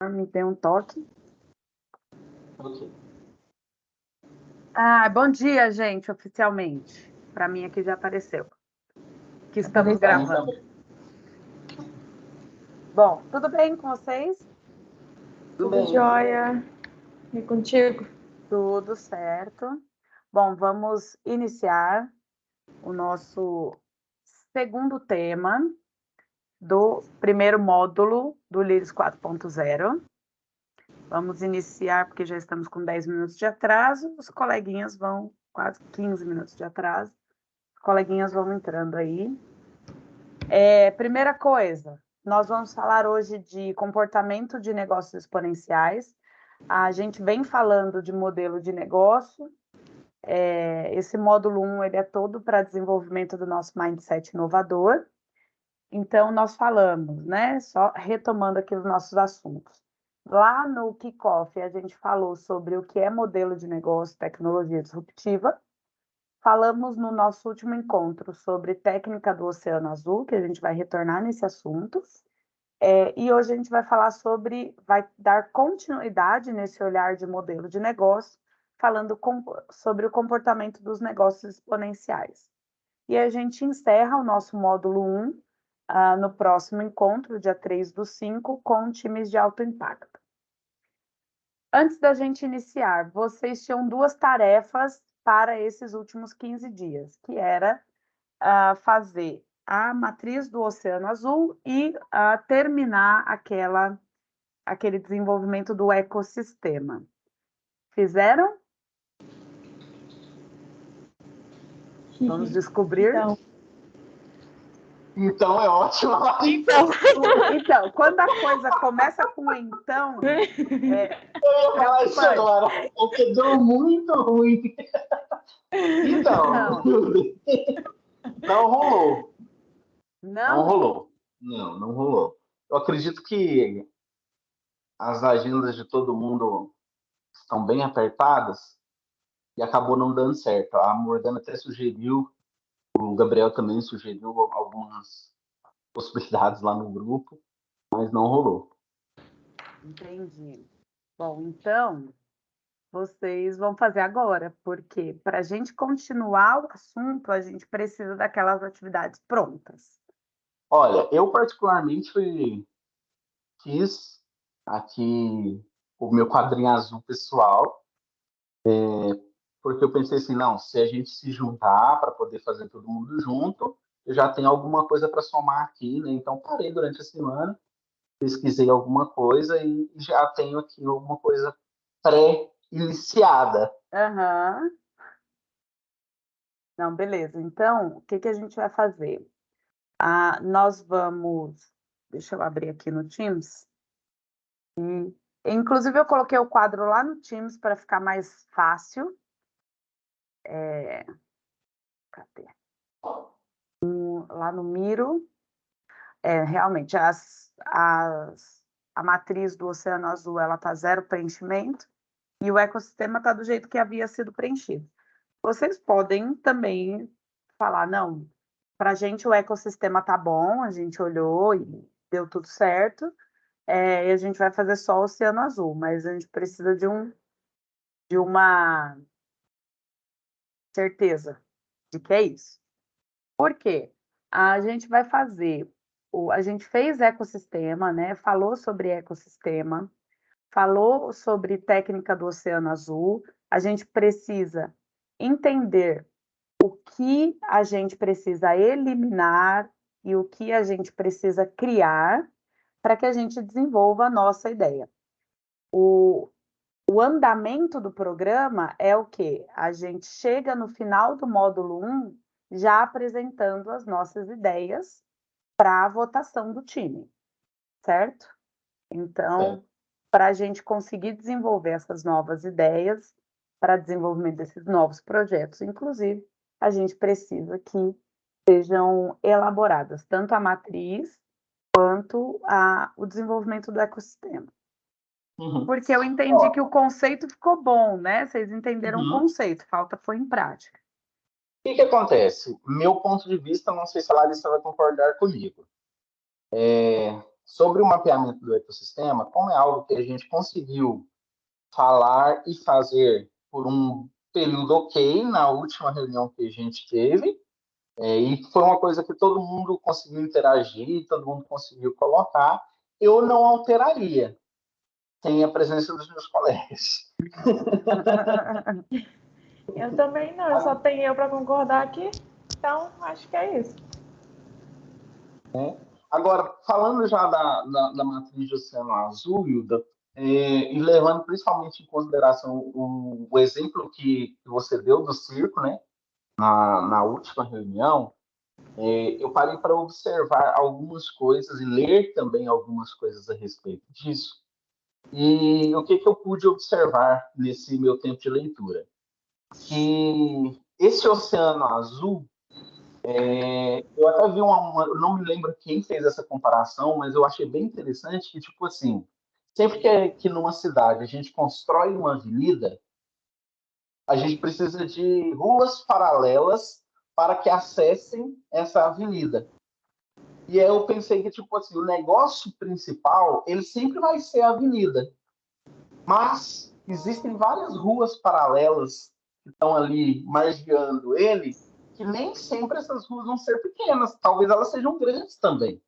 Me dê um toque. Ok. Bom dia, gente, oficialmente. Para mim aqui já apareceu. Que estamos gravando. Bom, tudo bem com vocês? Tudo jóia. E contigo? Tudo certo. Bom, vamos iniciar o nosso segundo tema do primeiro módulo do LYRIS 4.0. Vamos iniciar, porque já estamos com 10 minutos de atraso, os coleguinhas vão, quase 15 minutos de atraso, os coleguinhas vão entrando aí. Primeira coisa, nós vamos falar hoje de comportamento de negócios exponenciais. A gente vem falando de modelo de negócio. Esse módulo 1, ele é todo para desenvolvimento do nosso mindset inovador. Então, nós falamos, né, só retomando aqui os nossos assuntos. Lá no kickoff, a gente falou sobre o que é modelo de negócio, tecnologia disruptiva. Falamos no nosso último encontro sobre técnica do Oceano Azul, que a gente vai retornar nesse assunto. E hoje a gente vai falar vai dar continuidade nesse olhar de modelo de negócio, falando sobre o comportamento dos negócios exponenciais. E a gente encerra o nosso módulo 1 no próximo encontro, dia 3/5, com times de alto impacto. Antes da gente iniciar, vocês tinham duas tarefas para esses últimos 15 dias, que era fazer a matriz do Oceano Azul e terminar aquele desenvolvimento do ecossistema. Fizeram? Vamos descobrir. Então é ótimo. Então, quando a coisa começa com então, eu ia falar isso agora, porque deu muito ruim. Então, não rolou. Não rolou. Não rolou. Eu acredito que as agendas de todo mundo estão bem apertadas e acabou não dando certo. A Morgana até sugeriu, o Gabriel também sugeriu algumas possibilidades lá no grupo, mas não rolou. Entendi. Bom, então, vocês vão fazer agora, porque para a gente continuar o assunto, a gente precisa daquelas atividades prontas. Olha, eu particularmente fiz aqui o meu quadrinho azul pessoal, porque eu pensei assim, não, se a gente se juntar para poder fazer todo mundo junto, eu já tenho alguma coisa para somar aqui, né? Então parei durante a semana, pesquisei alguma coisa e já tenho aqui alguma coisa pré-iniciada. Aham. Não, beleza. Então, o que a gente vai fazer? Nós vamos... Deixa eu abrir aqui no Teams. Inclusive, eu coloquei o quadro lá no Teams para ficar mais fácil. Cadê? Lá no Miro. Realmente, a matriz do Oceano Azul ela está zero preenchimento e o ecossistema está do jeito que havia sido preenchido. Vocês podem também falar, não, para a gente o ecossistema está bom, a gente olhou e deu tudo certo, e a gente vai fazer só o Oceano Azul, mas a gente precisa de uma certeza de que é isso. Por quê? A gente vai fazer, a gente fez ecossistema, né? Falou sobre ecossistema, falou sobre técnica do Oceano Azul, a gente precisa entender o que a gente precisa eliminar e o que a gente precisa criar para que a gente desenvolva a nossa ideia. O andamento do programa é o quê? A gente chega no final do módulo 1 já apresentando as nossas ideias para a votação do time, certo? Então, para a gente conseguir desenvolver essas novas ideias, para desenvolvimento desses novos projetos, inclusive, a gente precisa que sejam elaboradas tanto a matriz quanto o desenvolvimento do ecossistema. Porque eu entendi que o conceito ficou bom, né? Vocês entenderam o conceito, falta foi em prática. O que acontece? Meu ponto de vista, não sei se a Larissa vai concordar comigo. sobre o mapeamento do ecossistema, como é algo que a gente conseguiu falar e fazer por um período ok na última reunião que a gente teve, e foi uma coisa que todo mundo conseguiu interagir, todo mundo conseguiu colocar, eu não alteraria sem a presença dos meus colegas. Eu também não, só tenho eu para concordar aqui, então acho que é isso. Agora, falando já da matriz de Oceano Azul, Hilda, e levando principalmente em consideração o exemplo que você deu do circo, né, na última reunião, eu parei para observar algumas coisas e ler também algumas coisas a respeito disso. E o que eu pude observar nesse meu tempo de leitura? Que esse Oceano Azul, eu até vi eu não me lembro quem fez essa comparação, mas eu achei bem interessante que, tipo assim, sempre que numa cidade a gente constrói uma avenida, a gente precisa de ruas paralelas para que acessem essa avenida. E aí eu pensei que, tipo assim, o negócio principal, ele sempre vai ser a avenida. Mas existem várias ruas paralelas que estão ali margeando ele, que nem sempre essas ruas vão ser pequenas, talvez elas sejam grandes também.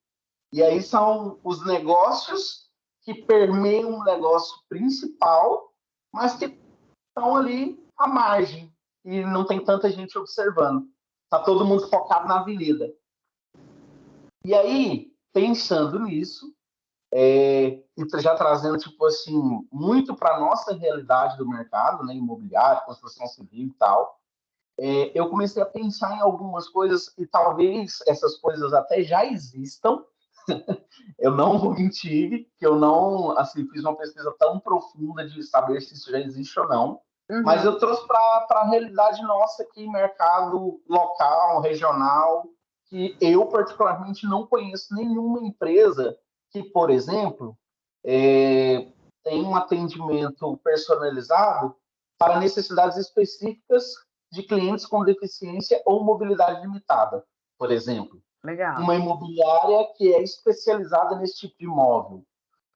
E aí são os negócios que permeiam um negócio principal, mas que estão ali à margem e não tem tanta gente observando. Está todo mundo focado na avenida. E aí, pensando nisso, e já trazendo, tipo assim, muito para a nossa realidade do mercado, né, imobiliário, construção civil e tal, eu comecei a pensar em algumas coisas e talvez essas coisas até já existam. Eu não vou mentir que eu não assim, fiz uma pesquisa tão profunda de saber se isso já existe ou não, mas eu trouxe para a realidade nossa aqui, mercado local, regional, que eu particularmente não conheço nenhuma empresa que, por exemplo, tem um atendimento personalizado para necessidades específicas de clientes com deficiência ou mobilidade limitada, por exemplo. Legal. Uma imobiliária que é especializada nesse tipo de imóvel.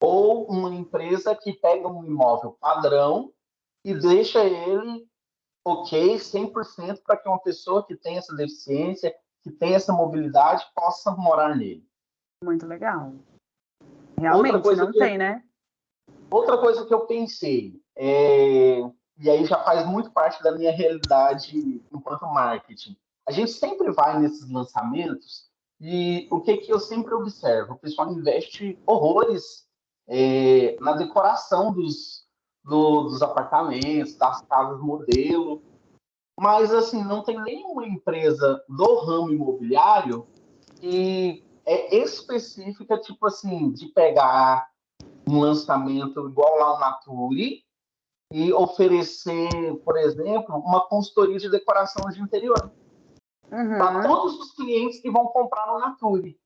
Ou uma empresa que pega um imóvel padrão e deixa ele ok, 100% para que uma pessoa que tem essa deficiência, que tem essa mobilidade, possa morar nele. Muito legal. Realmente não tem, né? Outra coisa que eu pensei, e aí já faz muito parte da minha realidade enquanto marketing, a gente sempre vai nesses lançamentos e o que eu sempre observo? O pessoal investe horrores na decoração dos apartamentos, das casas modelo, mas assim, não tem nenhuma empresa do ramo imobiliário que é específica, tipo assim, de pegar um lançamento igual lá o Nature e oferecer, por exemplo, uma consultoria de decoração de interior para todos os clientes que vão comprar no Nature.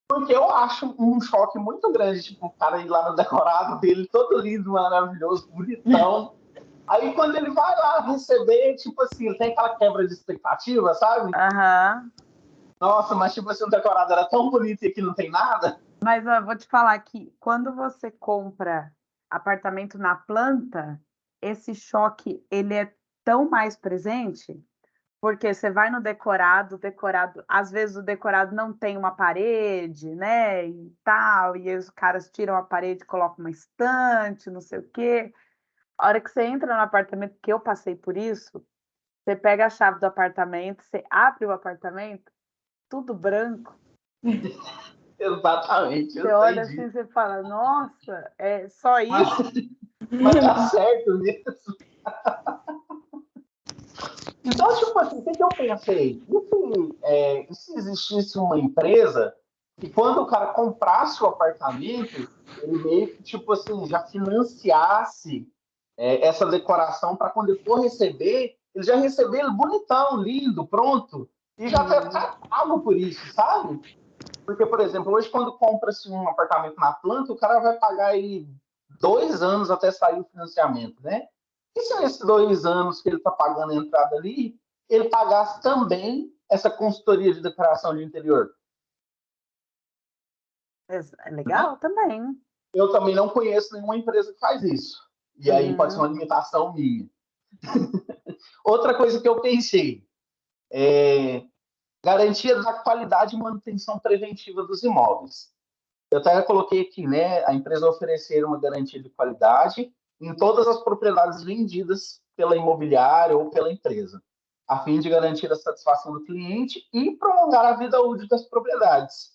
Porque eu acho um choque muito grande, tipo, o cara ir lá no decorado dele, todo lindo, maravilhoso, bonitão. Aí quando ele vai lá receber, tipo assim, tem aquela quebra de expectativa, sabe? Nossa, mas tipo assim, o decorado era tão bonito e aqui não tem nada. Mas eu vou te falar que quando você compra apartamento na planta, esse choque ele é tão mais presente, porque você vai no decorado, às vezes o decorado não tem uma parede, né, e tal, e aí os caras tiram a parede, colocam uma estante, não sei o quê. A hora que você entra no apartamento, que eu passei por isso, você pega a chave do apartamento, você abre o apartamento, tudo branco. Exatamente. Você olha assim e você fala, nossa, é só isso? Mas tá certo mesmo. Então, tipo assim, o que eu pensei? E se existisse uma empresa que quando o cara comprasse o apartamento, ele meio que, tipo assim, já financiasse essa decoração para quando ele for receber, ele já receber ele bonitão, lindo, pronto, e já tá pago por isso, sabe? Porque, por exemplo, hoje quando compra-se um apartamento na planta, o cara vai pagar aí 2 anos até sair o financiamento, né? E se nesses 2 anos que ele está pagando a entrada ali, ele pagasse também essa consultoria de decoração de interior? É legal também. Eu também não conheço nenhuma empresa que faz isso. E aí pode ser uma limitação minha. Outra coisa que eu pensei é garantia da qualidade e manutenção preventiva dos imóveis. Eu até coloquei aqui, né, a empresa oferecer uma garantia de qualidade em todas as propriedades vendidas pela imobiliária ou pela empresa, a fim de garantir a satisfação do cliente e prolongar a vida útil das propriedades.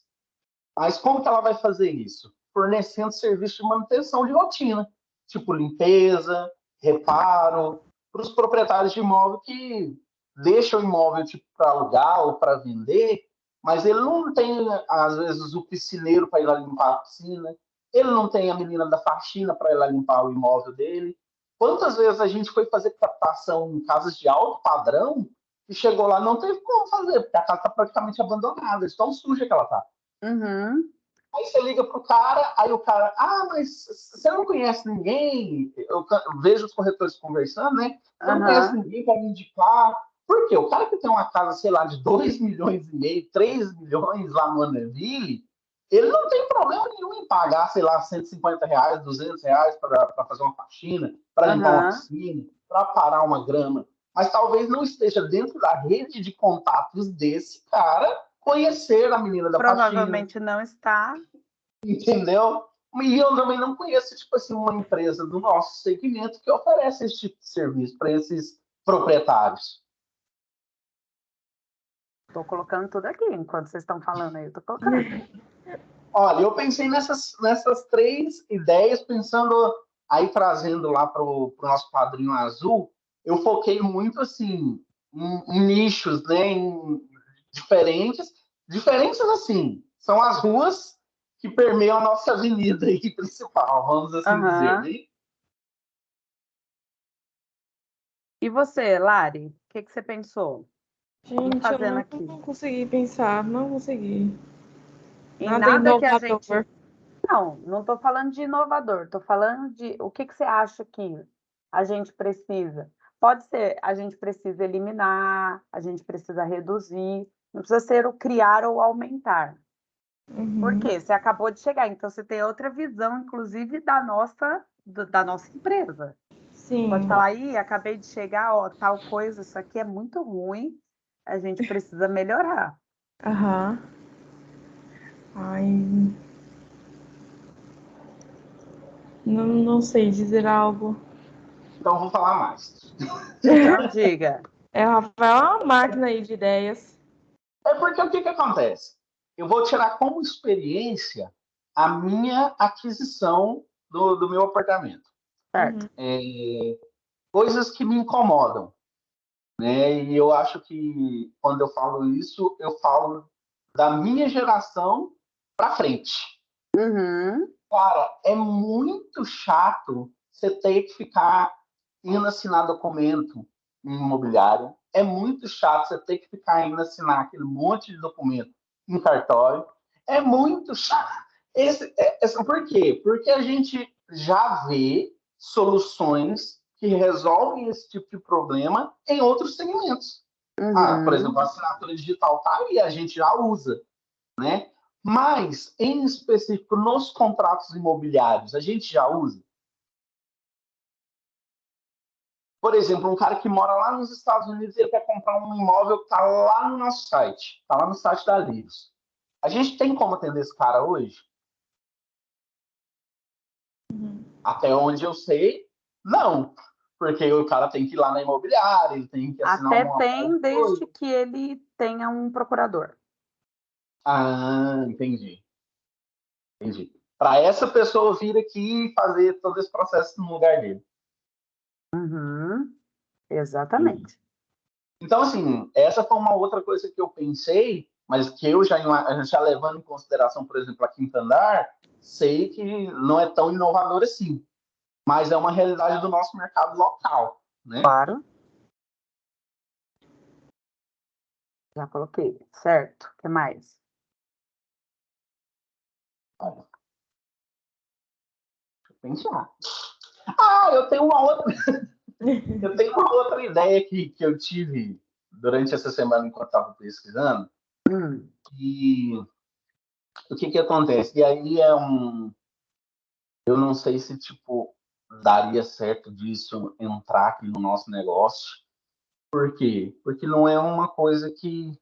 Mas como que ela vai fazer isso? Fornecendo serviço de manutenção de rotina, tipo limpeza, reparo, para os proprietários de imóvel que deixam o imóvel tipo, para alugar ou para vender, mas ele não tem, às vezes, o piscineiro para ir lá limpar a piscina, ele não tem a menina da faxina para ir lá limpar o imóvel dele. Quantas vezes a gente foi fazer captação em casas de alto padrão e chegou lá não teve como fazer, porque a casa está praticamente abandonada, de tão suja que ela está. Aí você liga pro cara, aí o cara, mas você não conhece ninguém? Eu vejo os corretores conversando, né? Você não conhece ninguém para me indicar? Por quê? O cara que tem uma casa, sei lá, de 2 milhões e meio, 3 milhões lá no Anneville, ele não tem problema nenhum em pagar, sei lá, R$150, R$200 para fazer uma faxina, para limpar uma piscina, para parar uma grama. Mas talvez não esteja dentro da rede de contatos desse cara conhecer a menina da faxina. Provavelmente não está. Entendeu? E eu também não conheço, tipo assim, uma empresa do nosso segmento que oferece esse tipo de serviço para esses proprietários. Estou colocando tudo aqui, enquanto vocês estão falando aí, estou colocando. Olha, eu pensei nessas 3 ideias, pensando aí, trazendo lá para o nosso padrinho azul, eu foquei muito, assim, em nichos, né, em diferentes, assim, são as ruas que permeiam a nossa avenida aí principal, vamos assim dizer, né? E você, Lari, o que você pensou? Gente, eu não consegui pensar, não consegui. Nada que a gente... Não estou falando de inovador, estou falando de o que você acha que a gente precisa. Pode ser, a gente precisa eliminar, a gente precisa reduzir, não precisa ser o criar ou aumentar. Porque você acabou de chegar, então você tem outra visão, inclusive, da nossa empresa. Sim. Pode falar, aí, acabei de chegar, ó, tal coisa, isso aqui é muito ruim, a gente precisa melhorar. Ai, não sei dizer algo. Então, vou falar mais. Então, diga. O Rafael é uma máquina aí de ideias. É porque o que acontece? Eu vou tirar como experiência a minha aquisição do meu apartamento. Certo. Coisas que me incomodam, né? E eu acho que quando eu falo isso, eu falo da minha geração para frente. Cara, é muito chato você ter que ficar indo assinar documento em imobiliário. É muito chato você ter que ficar indo assinar aquele monte de documento em cartório. É muito chato. Por quê? Porque a gente já vê soluções que resolvem esse tipo de problema em outros segmentos. Por exemplo, a assinatura digital tá aí, a gente já usa, né? Mas, em específico, nos contratos imobiliários, a gente já usa. Por exemplo, um cara que mora lá nos Estados Unidos, ele quer comprar um imóvel que está lá no nosso site, está lá no site da Livros. A gente tem como atender esse cara hoje? Até onde eu sei, não. Porque o cara tem que ir lá na imobiliária, ele tem que assinar Até tem, desde que ele tenha um procurador. Entendi. Para essa pessoa vir aqui e fazer todo esse processo no lugar dele. Exatamente. Então, assim, essa foi uma outra coisa que eu pensei, mas que eu já levando em consideração, por exemplo, a Quinta Andar, sei que não é tão inovador assim, mas é uma realidade do nosso mercado local, né? Claro. Já coloquei, certo. O que mais? Deixa eu pensar. Eu tenho uma outra ideia que eu tive durante essa semana enquanto estava pesquisando, e o que acontece? E aí eu não sei se, tipo, daria certo disso entrar aqui no nosso negócio. Por quê? Porque não é uma coisa que...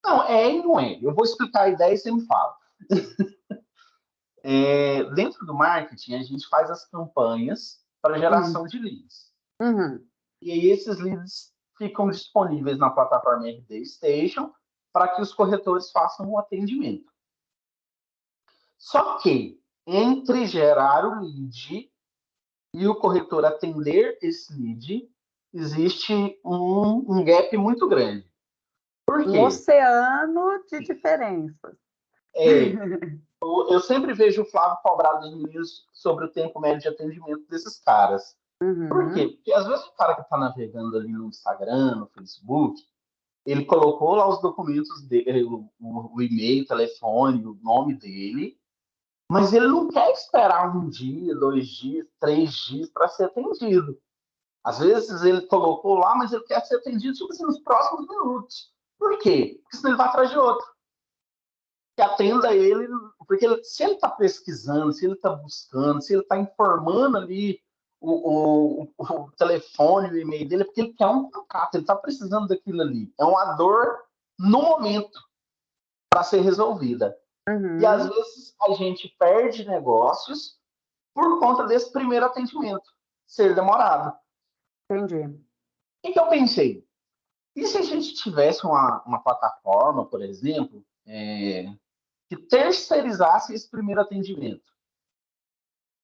Não, é e não é. Eu vou explicar a ideia e você me fala. Dentro do marketing, a gente faz as campanhas para geração de leads. Uhum. E aí esses leads ficam disponíveis na plataforma RD Station para que os corretores façam o atendimento. Só que, entre gerar o lead e o corretor atender esse lead, existe um gap muito grande. Por Um quê? oceano de diferenças. Eu sempre vejo o Flávio cobrar dos meninos sobre o tempo médio de atendimento desses caras. Por quê? Porque às vezes o cara que está navegando ali no Instagram, no Facebook, ele colocou lá os documentos dele, o e-mail, o telefone, o nome dele, mas ele não quer esperar um dia, 2 dias, 3 dias para ser atendido. Às vezes ele colocou lá, mas ele quer ser atendido tipo assim, nos próximos minutos. Por quê? Porque senão ele vai atrás de outro. Que atenda ele, porque se ele está pesquisando, se ele está buscando, se ele está informando ali o telefone, o e-mail dele, é porque ele quer um contato, ele está precisando daquilo ali. É uma dor no momento para ser resolvida. E às vezes a gente perde negócios por conta desse primeiro atendimento ser demorado. Entendi. O que eu pensei? E se a gente tivesse uma plataforma, por exemplo, que terceirizasse esse primeiro atendimento?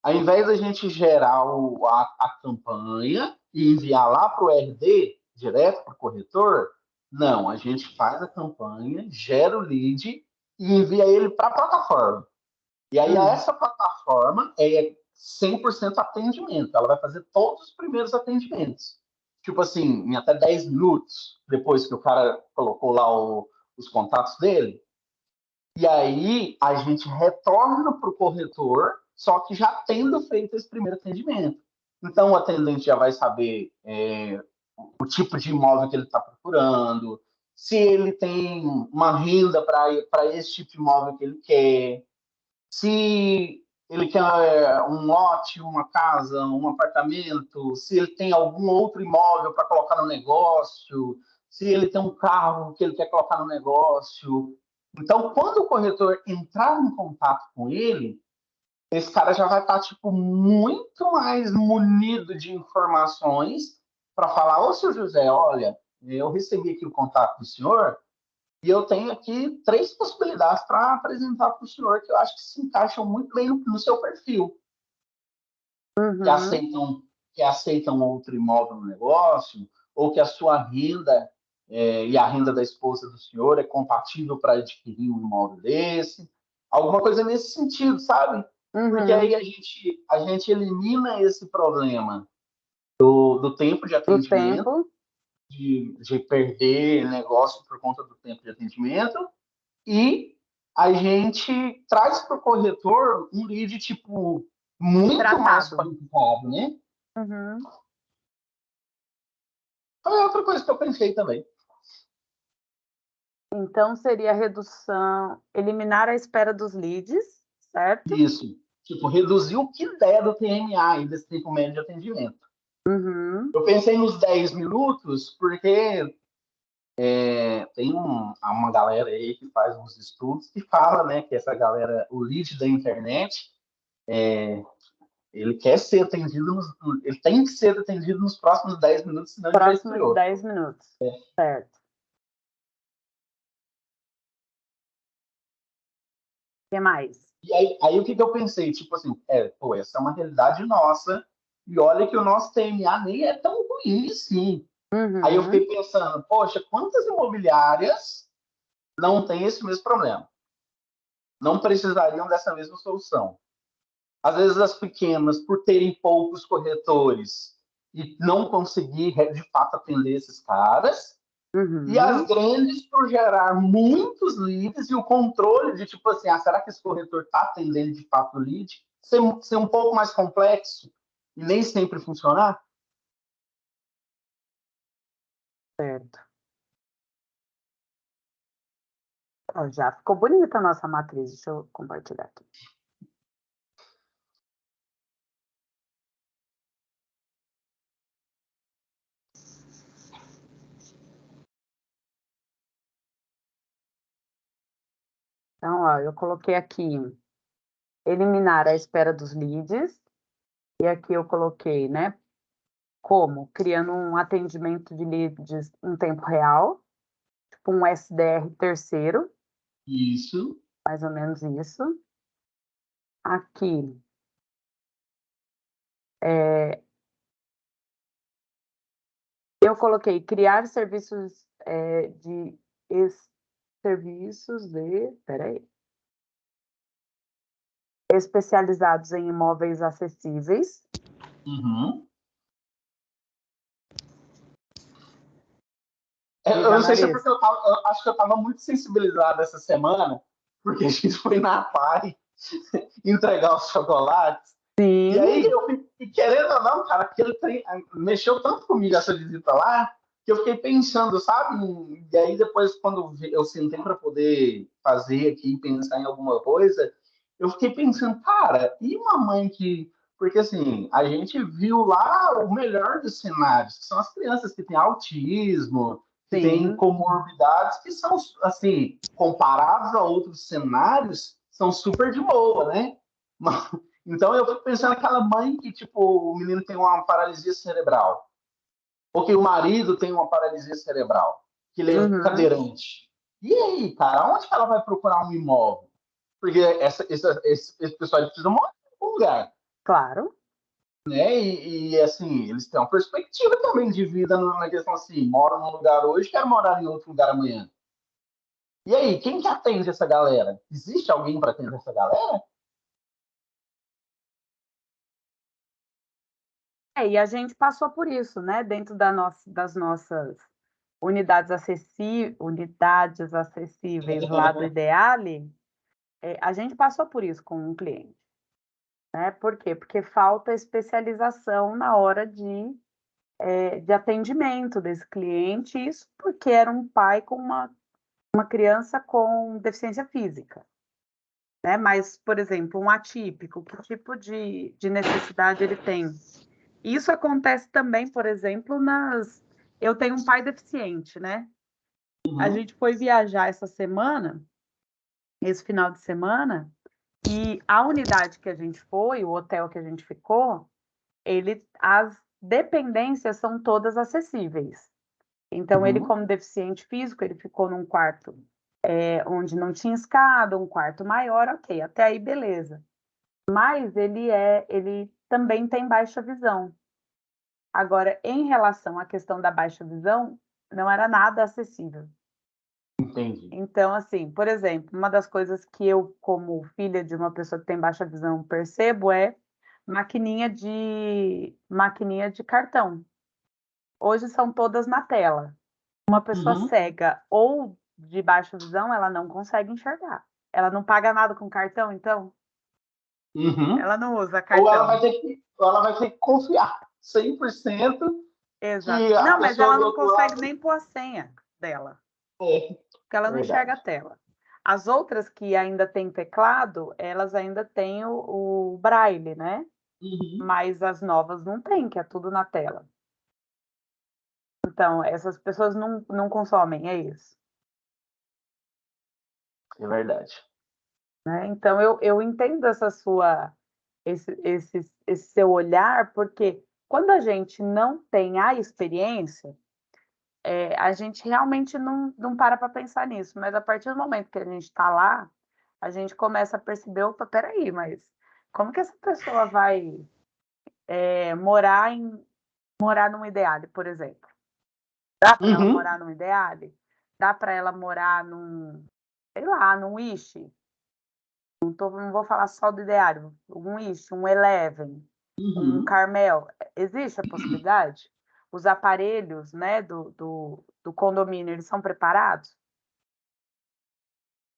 Ao invés da gente gerar a campanha e enviar lá para o RD, direto para o corretor, não, a gente faz a campanha, gera o lead e envia ele para a plataforma. E aí essa plataforma é 100% atendimento, ela vai fazer todos os primeiros atendimentos. Tipo assim, em até 10 minutos, depois que o cara colocou lá os contatos dele, e aí a gente retorna para o corretor, só que já tendo feito esse primeiro atendimento. Então o atendente já vai saber o tipo de imóvel que ele está procurando, se ele tem uma renda para esse tipo de imóvel que ele quer, se ele quer um lote, uma casa, um apartamento, se ele tem algum outro imóvel para colocar no negócio, se ele tem um carro que ele quer colocar no negócio. Então, quando o corretor entrar em contato com ele, esse cara já vai estar tipo muito mais munido de informações para falar: ô, seu José, olha, eu recebi aqui o contato do senhor e eu tenho aqui 3 possibilidades para apresentar para o senhor que eu acho que se encaixam muito bem no seu perfil. Que aceitam outro imóvel no negócio, ou que a sua renda e a renda da esposa do senhor é compatível para adquirir um imóvel desse. Alguma coisa nesse sentido, sabe? Porque aí a gente elimina esse problema do tempo de Do atendimento, tempo. de perder negócio por conta do tempo de atendimento, e a gente traz para o corretor um lead tipo muito mais qualificado, né? Foi outra coisa que eu pensei também. Então seria a redução, eliminar a espera dos leads, certo? Isso. Tipo, reduzir o que der do TMA aí, desse tempo médio de atendimento. Eu pensei nos 10 minutos, porque tem uma galera aí que faz uns estudos que fala, né, que essa galera, o lead da internet, ele quer ser atendido, ele tem que ser atendido nos próximos 10 minutos, senão ele já esfriou. 10 minutos, certo. O que mais? E aí o que eu pensei? Tipo assim, essa é uma realidade nossa, e olha que o nosso TMA nem é tão ruim assim. Aí eu fiquei pensando, poxa, quantas imobiliárias não têm esse mesmo problema? Não precisariam dessa mesma solução. Às vezes as pequenas, por terem poucos corretores e não conseguir, de fato, atender esses caras, e as grandes por gerar muitos leads e o controle de, tipo assim, será que esse corretor está atendendo de fato o lead? Ser um pouco mais complexo e nem sempre funcionar? Certo. Ó, já ficou bonita a nossa matriz. Deixa eu compartilhar aqui. Então, ó, eu coloquei aqui eliminar a espera dos leads. E aqui eu coloquei, né? Como? Criando um atendimento de leads em tempo real, tipo um SDR terceiro, Isso. mais ou menos isso. Aqui, eu coloquei criar serviços peraí, especializados em imóveis acessíveis. Uhum. Diga, Eu não sei se é Marisa. porque eu acho que eu estava muito sensibilizado essa semana, porque a gente foi na PAI entregar os chocolates. Sim. E aí, querendo ou não, cara, aquele trem mexeu tanto comigo essa visita lá, que eu fiquei pensando, sabe? E aí, depois, quando eu sentei para poder fazer aqui, pensar em alguma coisa, eu fiquei pensando, cara, e uma mãe que. Porque, assim, a gente viu lá o melhor dos cenários, que são as crianças que têm autismo, que têm Sim. comorbidades que são, assim, comparados a outros cenários, são super de boa, né? Então eu fico pensando naquela mãe que, tipo, o menino tem uma paralisia cerebral, ou que o marido tem uma paralisia cerebral, que ele é Uhum. cadeirante. E aí, cara, onde que ela vai procurar um imóvel? Porque esse pessoal precisa morar em algum lugar, Claro. né? Assim, eles têm uma perspectiva também de vida na questão assim, moro num lugar hoje, quero morar em outro lugar amanhã. E aí, quem que atende essa galera? Existe alguém para atender essa galera? E a gente passou por isso, né? Dentro das nossas unidades acessíveis lá do Ideale, a gente passou por isso com um cliente, né? Por quê? Porque falta especialização na hora de atendimento desse cliente, isso porque era um pai com uma criança com deficiência física, né? Mas, por exemplo, um atípico, que tipo de necessidade ele tem? Isso acontece também, por exemplo, eu tenho um pai deficiente, né? A Uhum. gente foi viajar esse final de semana, e a unidade que a gente foi, o hotel que a gente ficou, as dependências são todas acessíveis. Então, ele, Uhum. como deficiente físico, ele ficou num quarto onde não tinha escada, um quarto maior, ok, até aí beleza. Mas ele também tem baixa visão. Agora, em relação à questão da baixa visão, não era nada acessível. Entendi. Então, assim, por exemplo, uma das coisas que eu, como filha de uma pessoa que tem baixa visão, percebo é maquininha de cartão. Hoje são todas na tela. Uma pessoa Uhum. cega ou de baixa visão, ela não consegue enxergar. Ela não paga nada com cartão, então? Uhum. Ela não usa Ou ela vai cartão. ter que, ou ela vai ter que confiar 100% Exato. que a Não, mas pessoa ela do não outro consegue lado nem pôr a senha dela, é porque ela não enxerga a verdade. tela. As outras que ainda têm teclado, elas ainda têm o braille, né? Uhum. Mas as novas não têm, que é tudo na tela. Então, essas pessoas não consomem, é isso. É verdade. Né? Então, eu entendo esse seu olhar, porque quando a gente não tem a experiência, a gente realmente não para pensar nisso, mas a partir do momento que a gente está lá, a gente começa a perceber, opa, peraí, mas como que essa pessoa vai morar num Ideale, por exemplo? Dá para ela Uhum. morar num Ideale? Dá para ela morar sei lá, num Wish? Não vou falar só do Ideale, um Wish, um Eleven, um Uhum. Carmel. Existe a possibilidade? Os aparelhos, né, do condomínio, eles são preparados?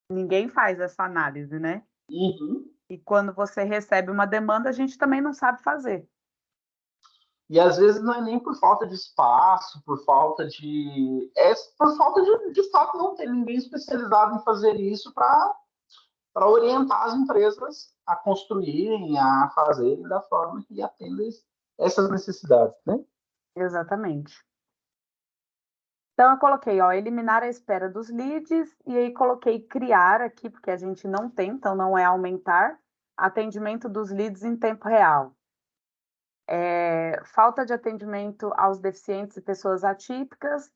Ninguém faz essa análise, né? Uhum. E quando você recebe uma demanda, a gente também não sabe fazer. E às vezes não é nem por falta de espaço, por falta de. É por falta de fato não ter ninguém especializado em fazer isso para orientar as empresas a construírem, a fazerem da forma que atendem essas necessidades, né? Exatamente. Então, eu coloquei, ó, eliminar a espera dos leads, e aí coloquei criar aqui, porque a gente não tem, então não é aumentar, atendimento dos leads em tempo real. Falta de atendimento aos deficientes e pessoas atípicas,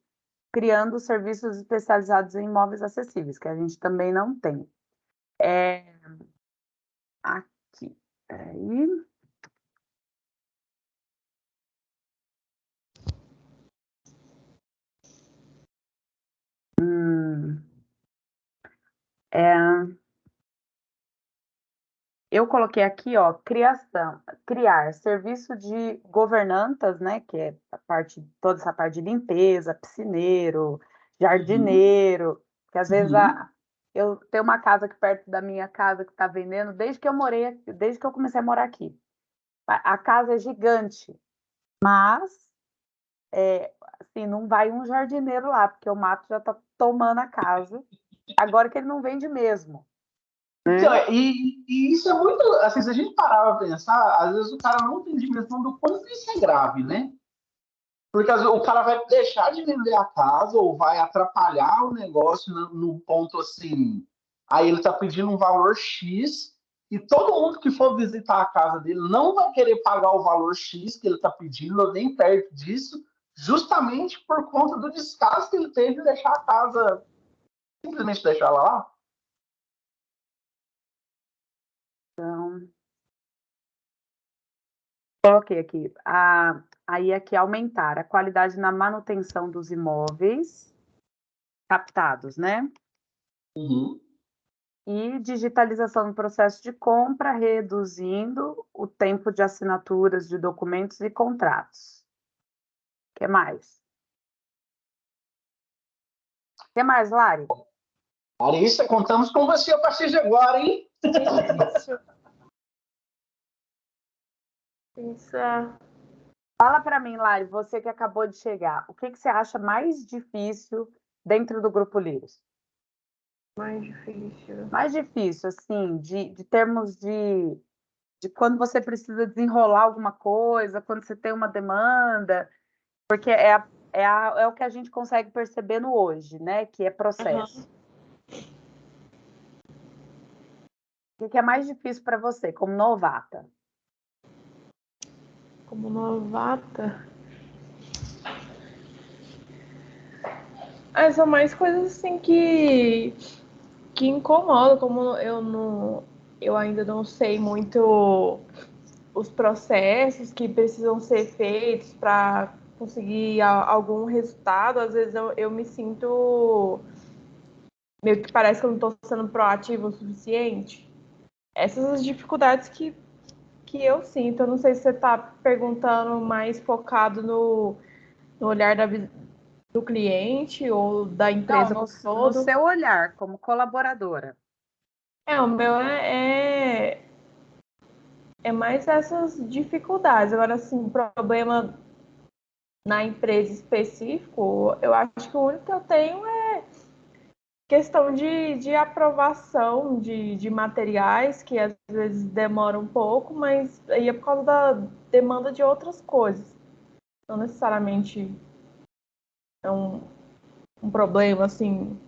criando serviços especializados em imóveis acessíveis, que a gente também não tem. Aqui, peraí. Eu coloquei aqui, ó, criar serviço de governantas, né, que é toda essa parte de limpeza, piscineiro, jardineiro, que às vezes eu tenho uma casa aqui perto da minha casa que está vendendo desde que eu comecei a morar aqui. A casa é gigante, mas assim, não vai um jardineiro lá, porque o mato já está tomando a casa. Agora que ele não vende mesmo. Então, e isso é muito. Assim, se a gente parar para pensar, às vezes o cara não tem dimensão do quanto isso é grave, né? Porque às vezes, o cara vai deixar de vender a casa ou vai atrapalhar o negócio no ponto assim. Aí ele está pedindo um valor X e todo mundo que for visitar a casa dele não vai querer pagar o valor X que ele está pedindo, ou nem perto disso, justamente por conta do descaso que ele teve de deixar a casa, simplesmente deixar ela lá. Então, coloquei aqui. Aí aqui aumentar a qualidade na manutenção dos imóveis captados, né? Uhum. E digitalização do processo de compra, reduzindo o tempo de assinaturas de documentos e contratos. O que mais? O que mais, Lari? Larissa, contamos com você a partir de agora, hein? Isso. Fala para mim, Lari, você que acabou de chegar, o que você acha mais difícil dentro do Grupo Lírios? Mais difícil. Mais difícil, assim, de termos de quando você precisa desenrolar alguma coisa, quando você tem uma demanda, porque é o que a gente consegue perceber no hoje, né? Que é processo. O que é mais difícil para você, como novata? Como novata. São mais coisas assim que incomodam, como eu ainda não sei muito os processos que precisam ser feitos para conseguir algum resultado. Às vezes eu me sinto meio que parece que eu não estou sendo proativa o suficiente. Essas são as dificuldades que eu sinto. Eu não sei se você está perguntando mais focado no olhar do cliente ou da empresa Não, como no todo. seu olhar, como colaboradora. O meu é mais essas dificuldades. Agora, assim, problema na empresa específico, eu acho que o único que eu tenho é questão de aprovação de materiais, que às vezes demora um pouco, mas aí é por causa da demanda de outras coisas. Não necessariamente é um problema, assim,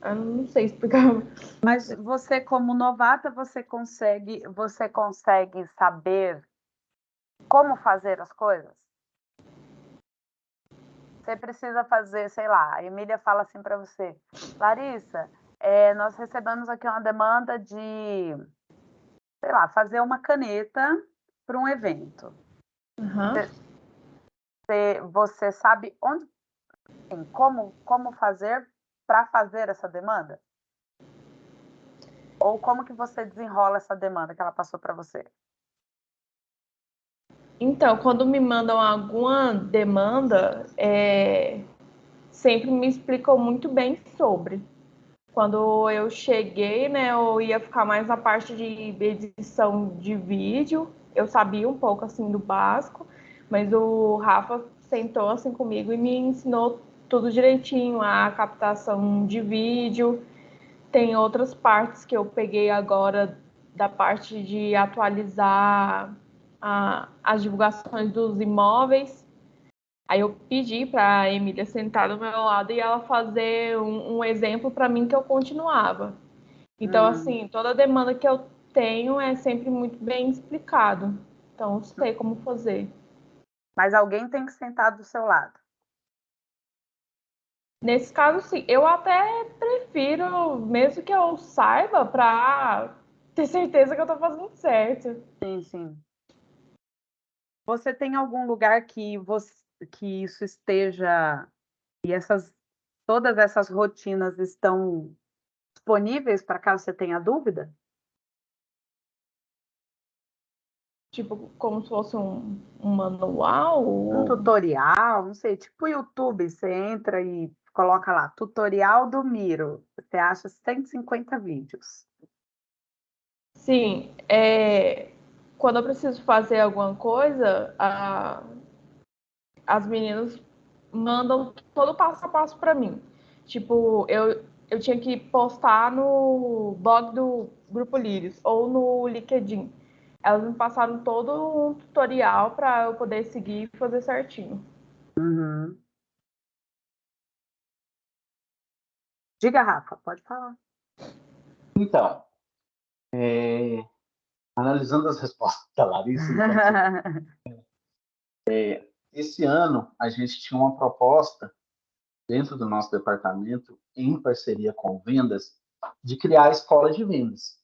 eu não sei explicar. Mas você, como novata, você consegue saber como fazer as coisas? Você precisa fazer, sei lá, a Emília fala assim para você, Larissa, nós recebemos aqui uma demanda de, sei lá, fazer uma caneta para um evento. Uhum. Você sabe onde, assim, como fazer para fazer essa demanda? Ou como que você desenrola essa demanda que ela passou para você? Então, quando me mandam alguma demanda, sempre me explicam muito bem sobre. Quando eu cheguei, né, eu ia ficar mais na parte de edição de vídeo. Eu sabia um pouco assim do básico, Mas o Rafa sentou assim comigo e me ensinou tudo direitinho, a captação de vídeo. Tem outras partes que eu peguei agora da parte de atualizar as divulgações dos imóveis. Aí eu pedi para a Emília sentar do meu lado e ela fazer um exemplo para mim que eu continuava. Então, assim, toda demanda que eu tenho é sempre muito bem explicado. Então, eu sei como fazer. Mas alguém tem que sentar do seu lado. Nesse caso, sim, eu até prefiro, mesmo que eu saiba, para ter certeza que eu estou fazendo certo. Sim, sim. Você tem algum lugar que isso esteja e todas essas rotinas estão disponíveis para caso você tenha dúvida? Tipo, como se fosse um manual? Um tutorial, não sei, tipo o YouTube, você entra e coloca lá, tutorial do Miro, você acha 150 vídeos. Sim, quando eu preciso fazer alguma coisa, as meninas mandam todo o passo a passo para mim. Tipo, eu tinha que postar no blog do Grupo Lírios ou no LinkedIn. Elas me passaram todo um tutorial para eu poder seguir e fazer certinho. Uhum. Diga, Rafa, pode falar. Então, analisando as respostas da Larissa, esse ano a gente tinha uma proposta dentro do nosso departamento, em parceria com vendas, de criar a escola de vendas.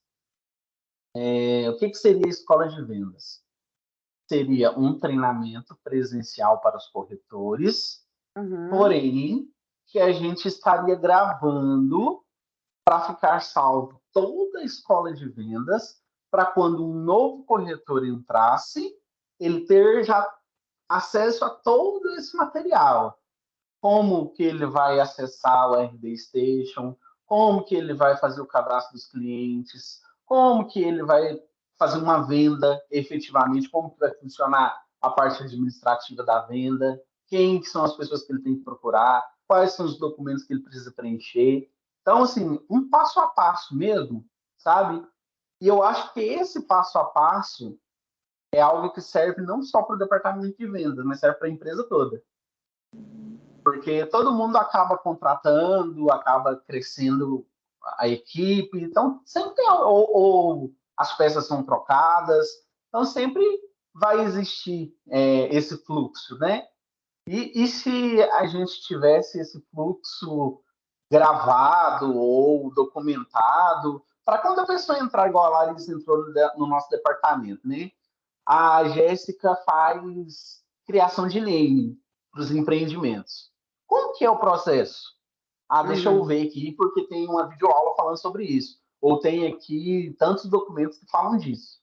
O que seria a escola de vendas? Seria um treinamento presencial para os corretores, porém, que a gente estaria gravando para ficar salvo toda a escola de vendas, para quando um novo corretor entrasse, ele ter já acesso a todo esse material. Como que ele vai acessar o RD Station, como que ele vai fazer o cadastro dos clientes, como que ele vai fazer uma venda efetivamente, como que vai funcionar a parte administrativa da venda, quem que são as pessoas que ele tem que procurar, quais são os documentos que ele precisa preencher. Então, assim, um passo a passo mesmo, sabe? E eu acho que esse passo a passo é algo que serve não só para o departamento de vendas, mas serve para a empresa toda. Porque todo mundo acaba contratando, acaba crescendo a equipe, então sempre tem, ou as peças são trocadas, então sempre vai existir esse fluxo, né? E se a gente tivesse esse fluxo gravado ou documentado, para quando a pessoa entrar igual a Larissa entrou no nosso departamento, né? A Jéssica faz criação de naming para os empreendimentos. Como que é o processo? Deixa eu ver aqui, porque tem uma videoaula falando sobre isso. Ou tem aqui tantos documentos que falam disso.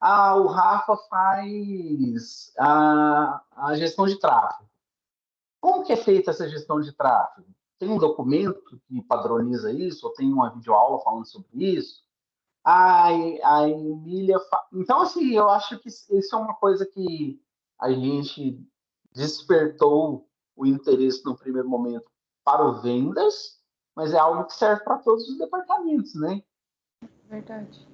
O Rafa faz a gestão de tráfego. Como que é feita essa gestão de tráfego? Tem um documento que padroniza isso? Ou tem uma videoaula falando sobre isso? A Emília. Então, assim, eu acho que isso é uma coisa que a gente despertou o interesse no primeiro momento para o vendas, mas é algo que serve para todos os departamentos, né? Verdade.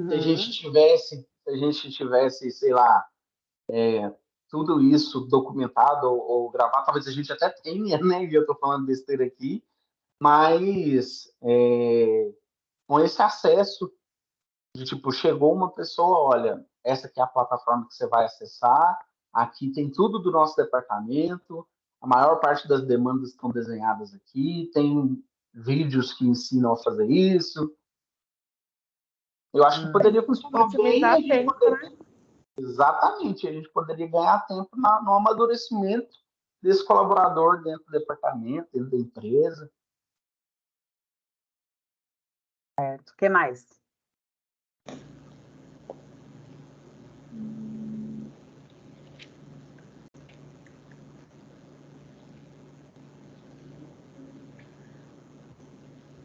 Se a gente tivesse, sei lá, tudo isso documentado ou gravado, talvez a gente até tenha, né? E eu estou falando besteira aqui, mas com esse acesso de tipo, chegou uma pessoa, olha, essa aqui é a plataforma que você vai acessar, aqui tem tudo do nosso departamento, a maior parte das demandas estão desenhadas aqui, tem vídeos que ensinam a fazer isso. Eu acho que poderia funcionar bem, Otimizar tempo, né? exatamente, a gente poderia ganhar tempo no amadurecimento desse colaborador dentro do departamento, dentro da empresa. Certo. O que mais?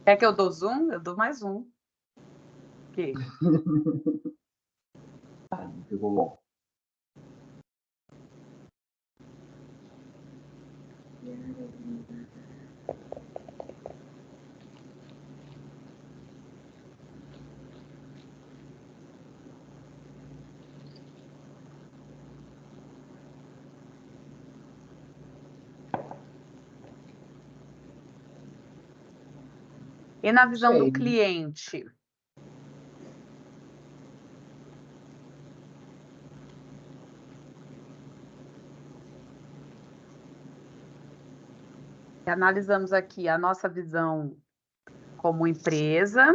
Quer que eu dou zoom? Eu dou mais um. Okay. Ficou bom. E na visão do cliente? Analisamos aqui a nossa visão como empresa,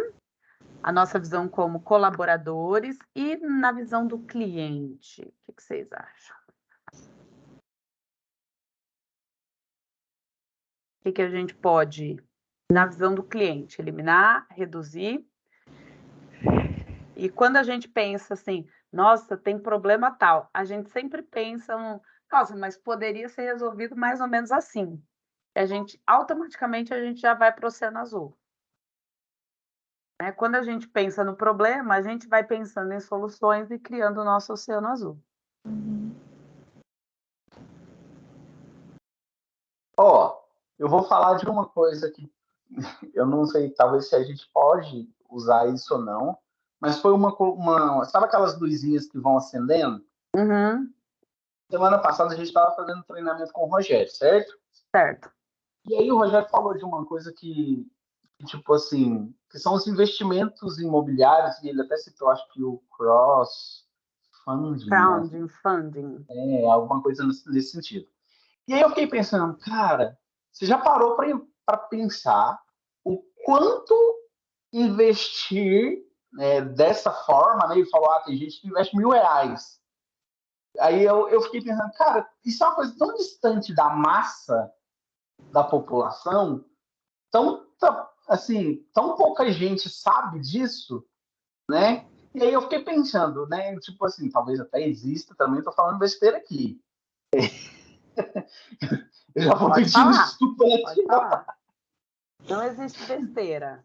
a nossa visão como colaboradores e na visão do cliente. O que vocês acham? O que a gente pode, na visão do cliente, eliminar, reduzir? E quando a gente pensa assim, nossa, tem problema tal, a gente sempre pensa, nossa, mas poderia ser resolvido mais ou menos assim. Automaticamente a gente já vai para o Oceano Azul. Quando a gente pensa no problema, a gente vai pensando em soluções e criando o nosso Oceano Azul. Eu vou falar de uma coisa que eu não sei, talvez se a gente pode usar isso ou não, mas foi sabe aquelas luzinhas que vão acendendo? Uhum. Semana passada a gente estava fazendo treinamento com o Rogério, certo? Certo. E aí o Rogério falou de uma coisa que tipo assim, que são os investimentos imobiliários, e ele até citou, acho que o crowdfunding, Funding. Alguma coisa nesse sentido. E aí eu fiquei pensando, cara, você já parou para pensar o quanto investir dessa forma, né? Ele falou, tem gente que investe R$1.000. Aí eu fiquei pensando, cara, isso é uma coisa tão distante da massa da população, assim, tão pouca gente sabe disso, né? E aí eu fiquei pensando, né? Tipo assim, talvez até exista, também tô falando besteira aqui. Eu já vou pedindo desculpa aqui. Não existe besteira.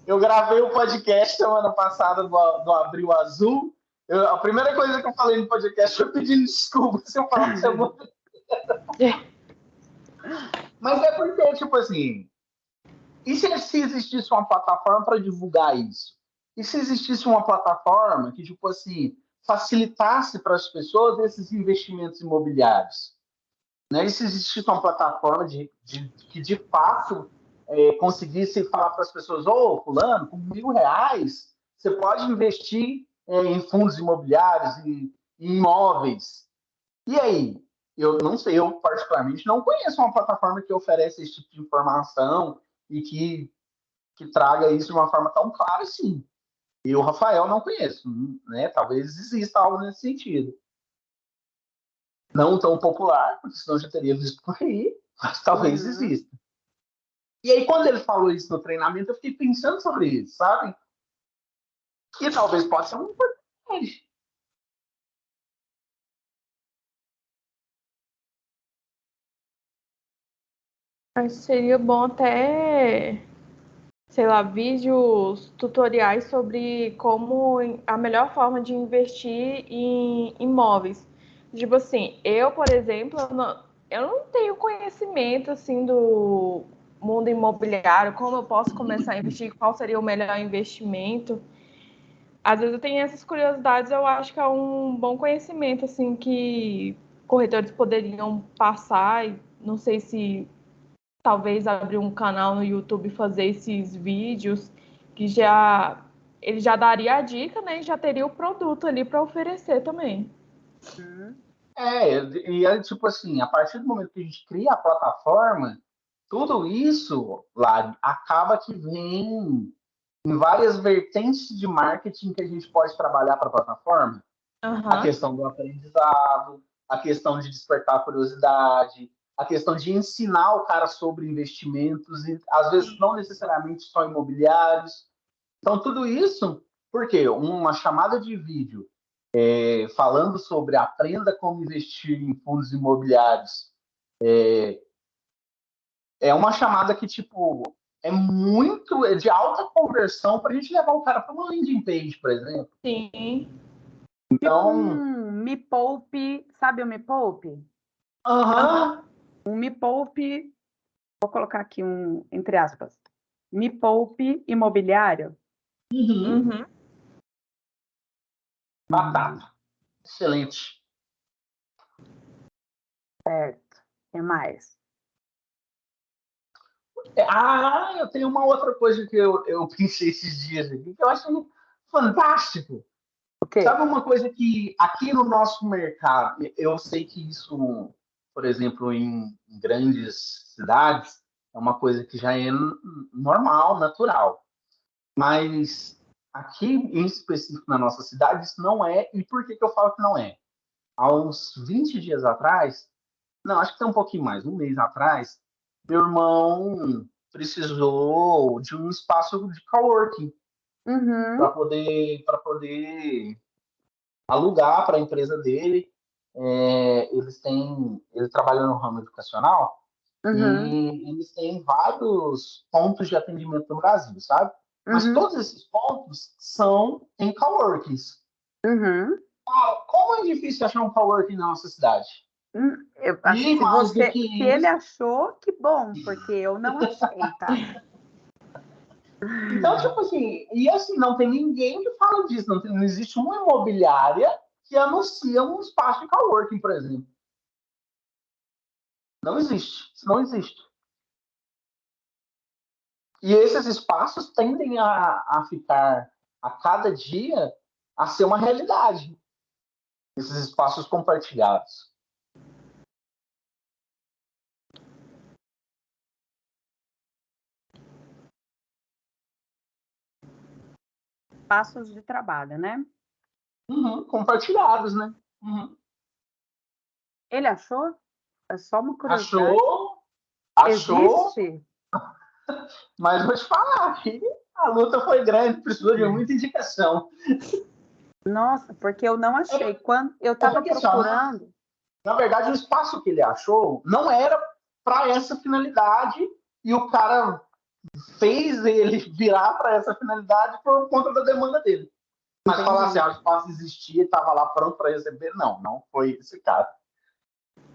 Eu gravei o podcast semana passada do Abril Azul. A primeira coisa que eu falei no podcast foi pedindo desculpa se eu falasse alguma coisa. Mas é porque, tipo assim, e se existisse uma plataforma para divulgar isso? E se existisse uma plataforma que, tipo assim, facilitasse para as pessoas esses investimentos imobiliários? Né? E se existisse uma plataforma que, de fato, conseguisse falar para as pessoas, fulano, com R$1.000, você pode investir em fundos imobiliários, em imóveis. E aí? Eu não sei, eu particularmente não conheço uma plataforma que oferece esse tipo de informação e que traga isso de uma forma tão clara assim. E o Rafael não conheço, né? Talvez exista algo nesse sentido. Não tão popular, porque senão já teria visto por aí, mas talvez exista. E aí, quando ele falou isso no treinamento, eu fiquei pensando sobre isso, sabe? E talvez possa ser uma oportunidade. Mas seria bom até, sei lá, vídeos, tutoriais sobre como a melhor forma de investir em imóveis. Tipo assim, eu, por exemplo, eu não tenho conhecimento assim do mundo imobiliário, como eu posso começar a investir, qual seria o melhor investimento. Às vezes eu tenho essas curiosidades, eu acho que é um bom conhecimento assim que corretores poderiam passar, e não sei se talvez abrir um canal no YouTube e fazer esses vídeos que ele já daria a dica, né? E já teria o produto ali para oferecer também. E é tipo assim, a partir do momento que a gente cria a plataforma, tudo isso lá acaba que vem em várias vertentes de marketing que a gente pode trabalhar para a plataforma. A questão do aprendizado, a questão de despertar a curiosidade, a questão de ensinar o cara sobre investimentos, e às vezes não necessariamente só imobiliários. Então, tudo isso, porque uma chamada de vídeo falando sobre aprenda como investir em fundos imobiliários é uma chamada que, tipo, é de alta conversão para a gente levar o cara para uma landing page, por exemplo. Sim. Então, Me Poupe, sabe o Me Poupe? Aham. Um me poupe, vou colocar aqui um, entre aspas, me poupe imobiliário. Uhum. Batata. Excelente. Certo. O que mais? Eu tenho uma outra coisa que eu pensei esses dias aqui, que eu acho fantástico. O quê? Sabe uma coisa que aqui no nosso mercado, eu sei que isso, por exemplo, em grandes cidades, é uma coisa que já é normal, natural. Mas aqui, em específico na nossa cidade, isso não é. E por que eu falo que não é? Há uns 20 dias atrás, não, acho que tem um pouquinho mais, um mês atrás, meu irmão precisou de um espaço de coworking para Uhum, poder alugar para a empresa dele. Ele trabalha no ramo educacional uhum, e eles têm vários pontos de atendimento no Brasil, sabe? Mas uhum, todos esses pontos são em coworkings. uhum. Como é difícil achar um coworking na nossa cidade? E mais do Se que ele isso, achou, que bom, porque eu não achei, tá? então, tipo assim, e assim, não tem ninguém que fala disso, não existe uma imobiliária que anuncia um espaço de coworking, por exemplo. Não existe, isso não existe. E esses espaços tendem a ficar, a cada dia, a ser uma realidade. Esses espaços compartilhados. Passos de trabalho, né? Uhum, compartilhados, né? Uhum. Ele achou? É só uma curiosidade. Achou, achou, Existe? mas vou te falar que a luta foi grande, precisou de muita indicação. Nossa, porque eu não achei. É, Quando eu é estava porque, assim, ó, procurando, na verdade, o espaço que ele achou não era para essa finalidade e o cara fez ele virar para essa finalidade por conta da demanda dele. Mas falar assim, entendi. o espaço existia e estava lá pronto para receber, não foi esse caso.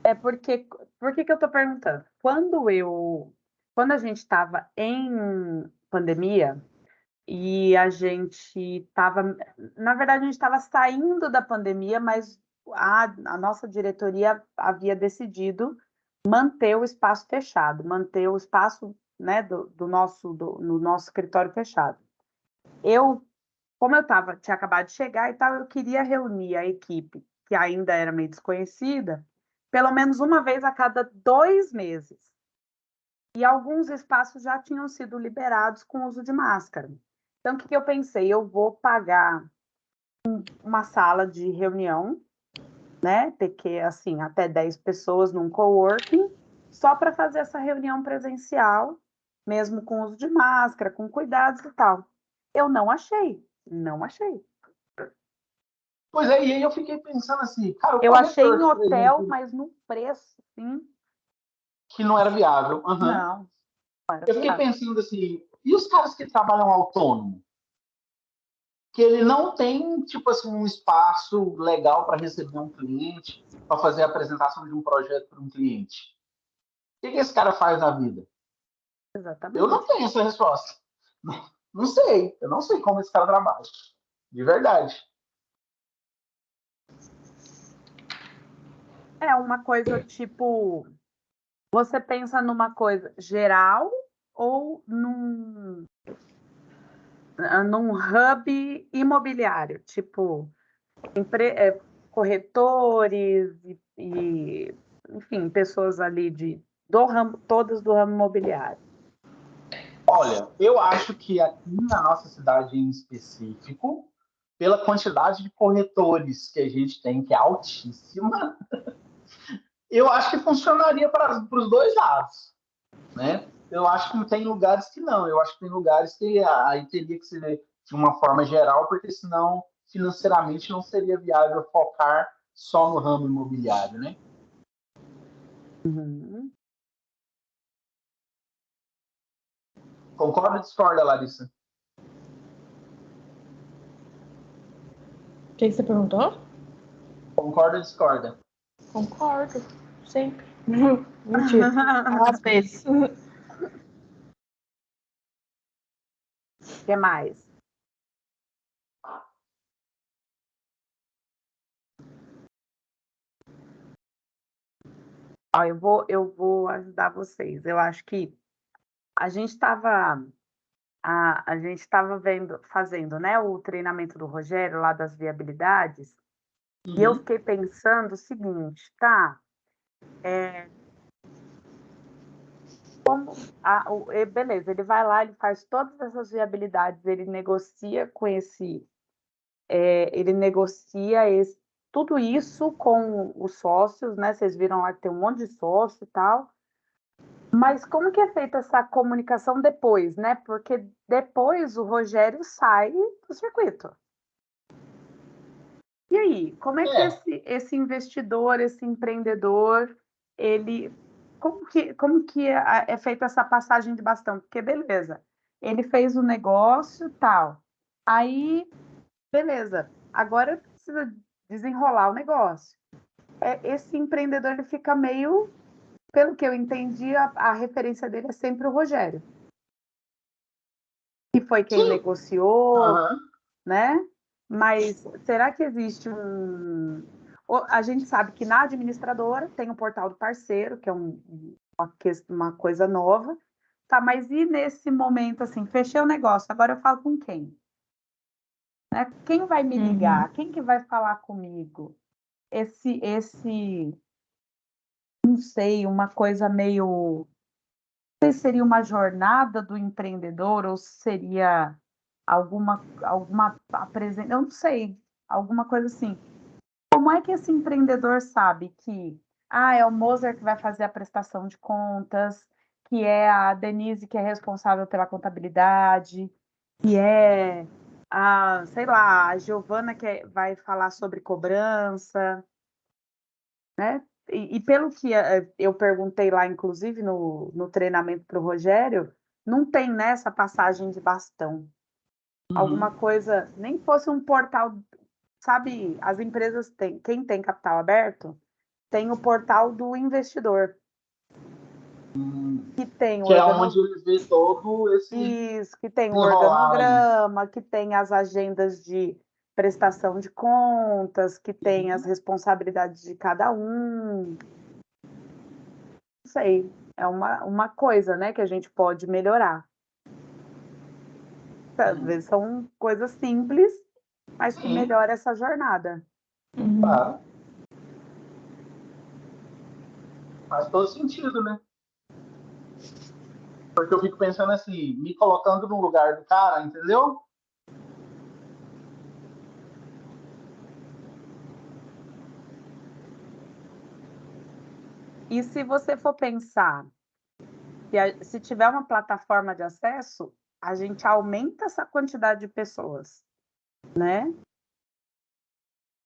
É porque, por que eu estou perguntando? Quando a gente estava em pandemia e a gente estava, na verdade, a gente estava saindo da pandemia, mas a nossa diretoria havia decidido manter o espaço fechado, manter o espaço, né, no nosso escritório fechado. Como tinha acabado de chegar e tal, eu queria reunir a equipe, que ainda era meio desconhecida, pelo menos uma vez a cada 2 meses. E alguns espaços já tinham sido liberados com uso de máscara. Então, o que eu pensei? Eu vou pagar uma sala de reunião, né? Ter que, assim, até 10 pessoas num coworking, só para fazer essa reunião presencial, mesmo com uso de máscara, com cuidados e tal. Eu não achei, não achei. Pois é, e aí eu fiquei pensando assim, cara, o Eu achei em corretor, por hotel, exemplo, mas no preço, sim, que não era viável. Uhum. não, não era Eu fiquei viável. pensando assim, e os caras que trabalham autônomo? Que ele não tem, tipo assim, um espaço legal para receber um cliente, para fazer a apresentação de um projeto para um cliente. O que esse cara faz na vida? Eu não Exatamente. tenho essa resposta. Não sei. Eu não sei como esse cara trabalha. De verdade. É uma coisa tipo, você pensa numa coisa geral ou num hub imobiliário, tipo, corretores enfim, pessoas ali do ramo, todas do ramo imobiliário. Olha, eu acho que aqui na nossa cidade em específico, pela quantidade de corretores que a gente tem, que é altíssima, eu acho que funcionaria para os dois lados, né? Eu acho que tem lugares que não. Eu acho que tem lugares que aí teria que ser de uma forma geral, porque senão financeiramente não seria viável focar só no ramo imobiliário, né? Uhum. Concorda ou discorda, Larissa? O que você perguntou? Concorda ou discorda? Concordo, sempre. Mentira. Às vezes. O que mais? Ó, eu vou ajudar vocês. Eu acho que a gente estava a gente estava fazendo, né, o treinamento do Rogério lá das viabilidades, e eu fiquei pensando o seguinte, tá? Beleza, ele vai lá, ele faz todas essas viabilidades, ele negocia com ele negocia tudo isso com os sócios, né? Vocês viram lá que tem um monte de sócio e tal. Mas como que é feita essa comunicação depois, né? Porque depois o Rogério sai do circuito. E aí, como é que esse investidor, esse empreendedor, ele como que é feita essa passagem de bastão? Porque beleza, ele fez o negócio, tal. Aí, beleza, agora precisa desenrolar o negócio. Esse empreendedor ele fica meio, pelo que eu entendi, a referência dele é sempre o Rogério, que foi quem Sim. negociou, Uhum. né? Mas será que existe A gente sabe que na administradora tem o portal do parceiro, que é uma coisa nova. Tá, mas e nesse momento, assim, fechei o negócio, agora eu falo com quem? Né? Quem vai me ligar? Quem que vai falar comigo? Não sei, uma coisa meio... Não sei se seria uma jornada do empreendedor ou seria alguma apresentação, eu não sei, alguma coisa assim. Como é que esse empreendedor sabe que é o Mozart que vai fazer a prestação de contas, que é a Denise que é responsável pela contabilidade, que é sei lá, a Giovana vai falar sobre cobrança, né? E pelo que eu perguntei lá, inclusive no treinamento para o Rogério, não tem nessa passagem de bastão. Alguma coisa, nem fosse um portal, sabe? As empresas têm, quem tem capital aberto, tem o portal do investidor, que tem o Que é onde ele vê todo esse Isso, que tem o enrolar aí. organograma, que tem as agendas de prestação de contas, que tem as responsabilidades de cada um. Não sei, é uma coisa, né, que a gente pode melhorar. Às vezes são coisas simples, mas que melhora essa jornada. Claro. Faz todo sentido, né? Porque eu fico pensando assim, me colocando no lugar do cara, entendeu? E se você for pensar, se tiver uma plataforma de acesso, a gente aumenta essa quantidade de pessoas, né?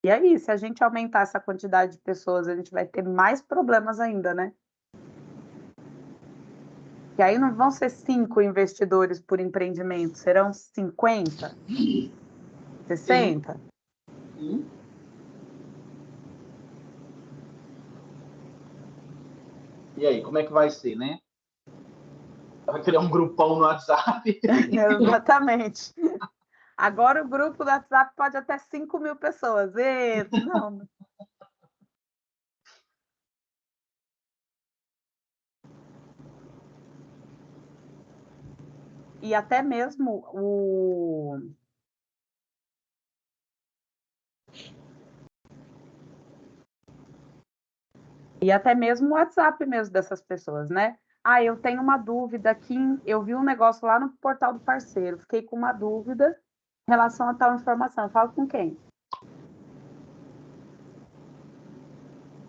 E aí, se a gente aumentar essa quantidade de pessoas, a gente vai ter mais problemas ainda, né? E aí não vão ser 5 investidores por empreendimento, serão 50, 60? Sim. E aí, como é que vai ser, né? Vai criar um grupão no WhatsApp. Exatamente. Agora o grupo do WhatsApp pode até 5.000 pessoas. Não. E até mesmo o WhatsApp mesmo dessas pessoas, né? Eu tenho uma dúvida aqui, eu vi um negócio lá no portal do parceiro, fiquei com uma dúvida em relação a tal informação. Eu falo com quem?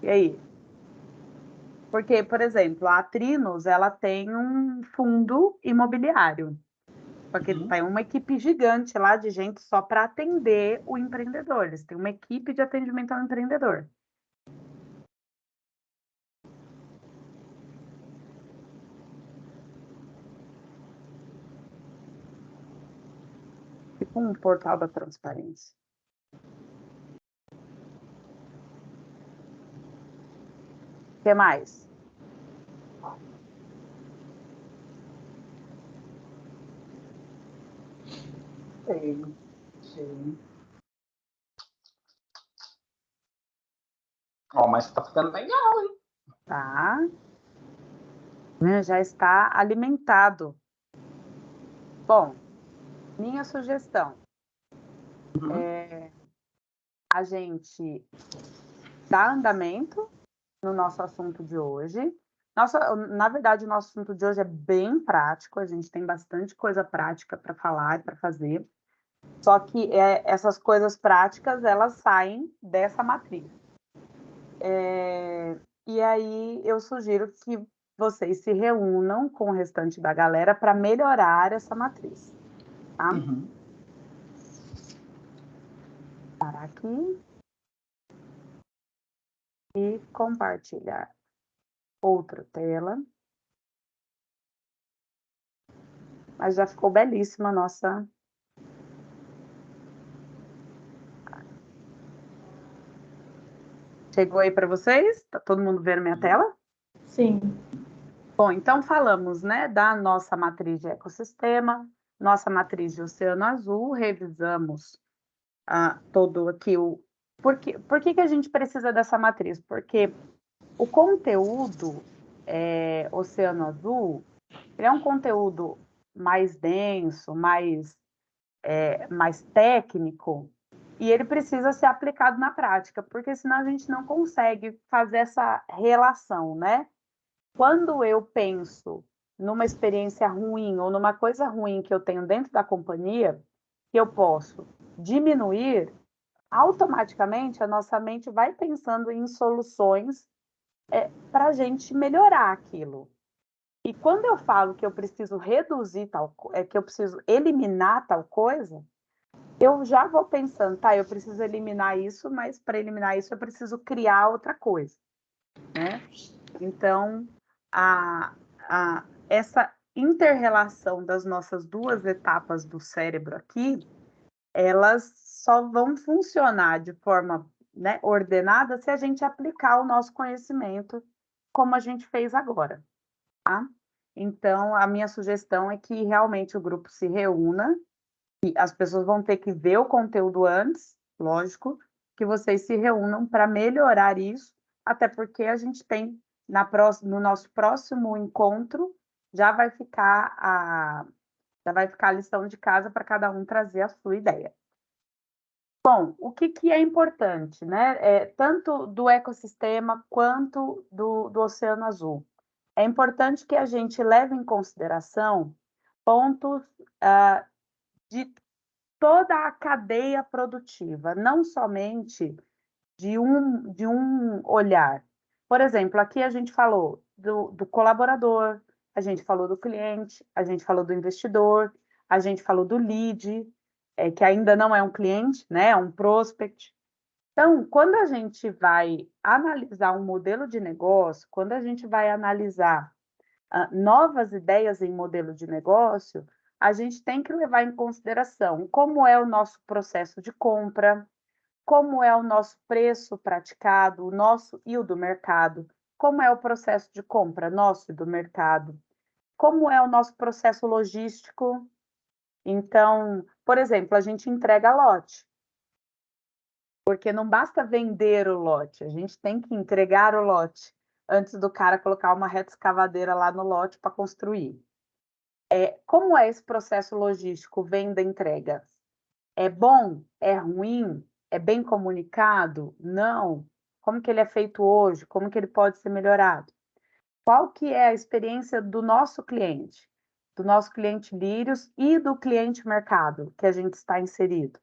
E aí? Porque, por exemplo, a Trinos, ela tem um fundo imobiliário, porque tem uma equipe gigante lá de gente só para atender o empreendedor. Eles têm uma equipe de atendimento ao empreendedor. Tipo um portal da transparência. O que mais? Gostei. Gostei. Ó, mas tá ficando legal, hein? Tá. Já está alimentado. Bom, minha sugestão é a gente dar andamento no nosso assunto de hoje. Na verdade, o nosso assunto de hoje é bem prático, a gente tem bastante coisa prática para falar e para fazer. Só que essas coisas práticas, elas saem dessa matriz. E aí eu sugiro que vocês se reúnam com o restante da galera para melhorar essa matriz. Tá? Parar aqui e compartilhar outra tela. Mas já ficou belíssima a nossa... Chegou aí para vocês? Tá todo mundo vendo minha tela? Sim. Bom, então falamos, né, da nossa matriz de ecossistema, nossa matriz de oceano azul, revisamos todo aqui o... Por que que a gente precisa dessa matriz? Porque o conteúdo oceano azul, ele é um conteúdo mais denso, mais técnico, e ele precisa ser aplicado na prática, porque senão a gente não consegue fazer essa relação, né? Quando eu penso numa experiência ruim ou numa coisa ruim que eu tenho dentro da companhia, que eu posso diminuir, automaticamente a nossa mente vai pensando em soluções para a gente melhorar aquilo. E quando eu falo que eu preciso reduzir que eu preciso eliminar tal coisa, eu já vou pensando, tá, eu preciso eliminar isso, mas para eliminar isso eu preciso criar outra coisa, né? Então, essa inter-relação das nossas duas etapas do cérebro aqui, elas só vão funcionar de forma, né, ordenada se a gente aplicar o nosso conhecimento como a gente fez agora, tá? Então, a minha sugestão é que realmente o grupo se reúna, e as pessoas vão ter que ver o conteúdo antes, lógico, que vocês se reúnam para melhorar isso, até porque a gente tem no nosso próximo encontro já vai ficar a lição de casa para cada um trazer a sua ideia. Bom, o que é importante, né? Tanto do ecossistema quanto do Oceano Azul. É importante que a gente leve em consideração pontos de toda a cadeia produtiva, não somente de um olhar. Por exemplo, aqui a gente falou do colaborador, a gente falou do cliente, a gente falou do investidor, a gente falou do lead, que ainda não é um cliente, né? É um prospect. Então, quando a gente vai analisar um modelo de negócio, quando a gente vai analisar novas ideias em modelo de negócio, a gente tem que levar em consideração como é o nosso processo de compra, como é o nosso preço praticado, o nosso e o do mercado, como é o processo de compra nosso e do mercado, como é o nosso processo logístico. Então, por exemplo, a gente entrega lote, porque não basta vender o lote, a gente tem que entregar o lote antes do cara colocar uma reta escavadeira lá no lote para construir. Como é esse processo logístico, venda, entrega? É bom? É ruim? É bem comunicado? Não. Como que ele é feito hoje? Como que ele pode ser melhorado? Qual que é a experiência do nosso cliente Lírios e do cliente mercado que a gente está inserido?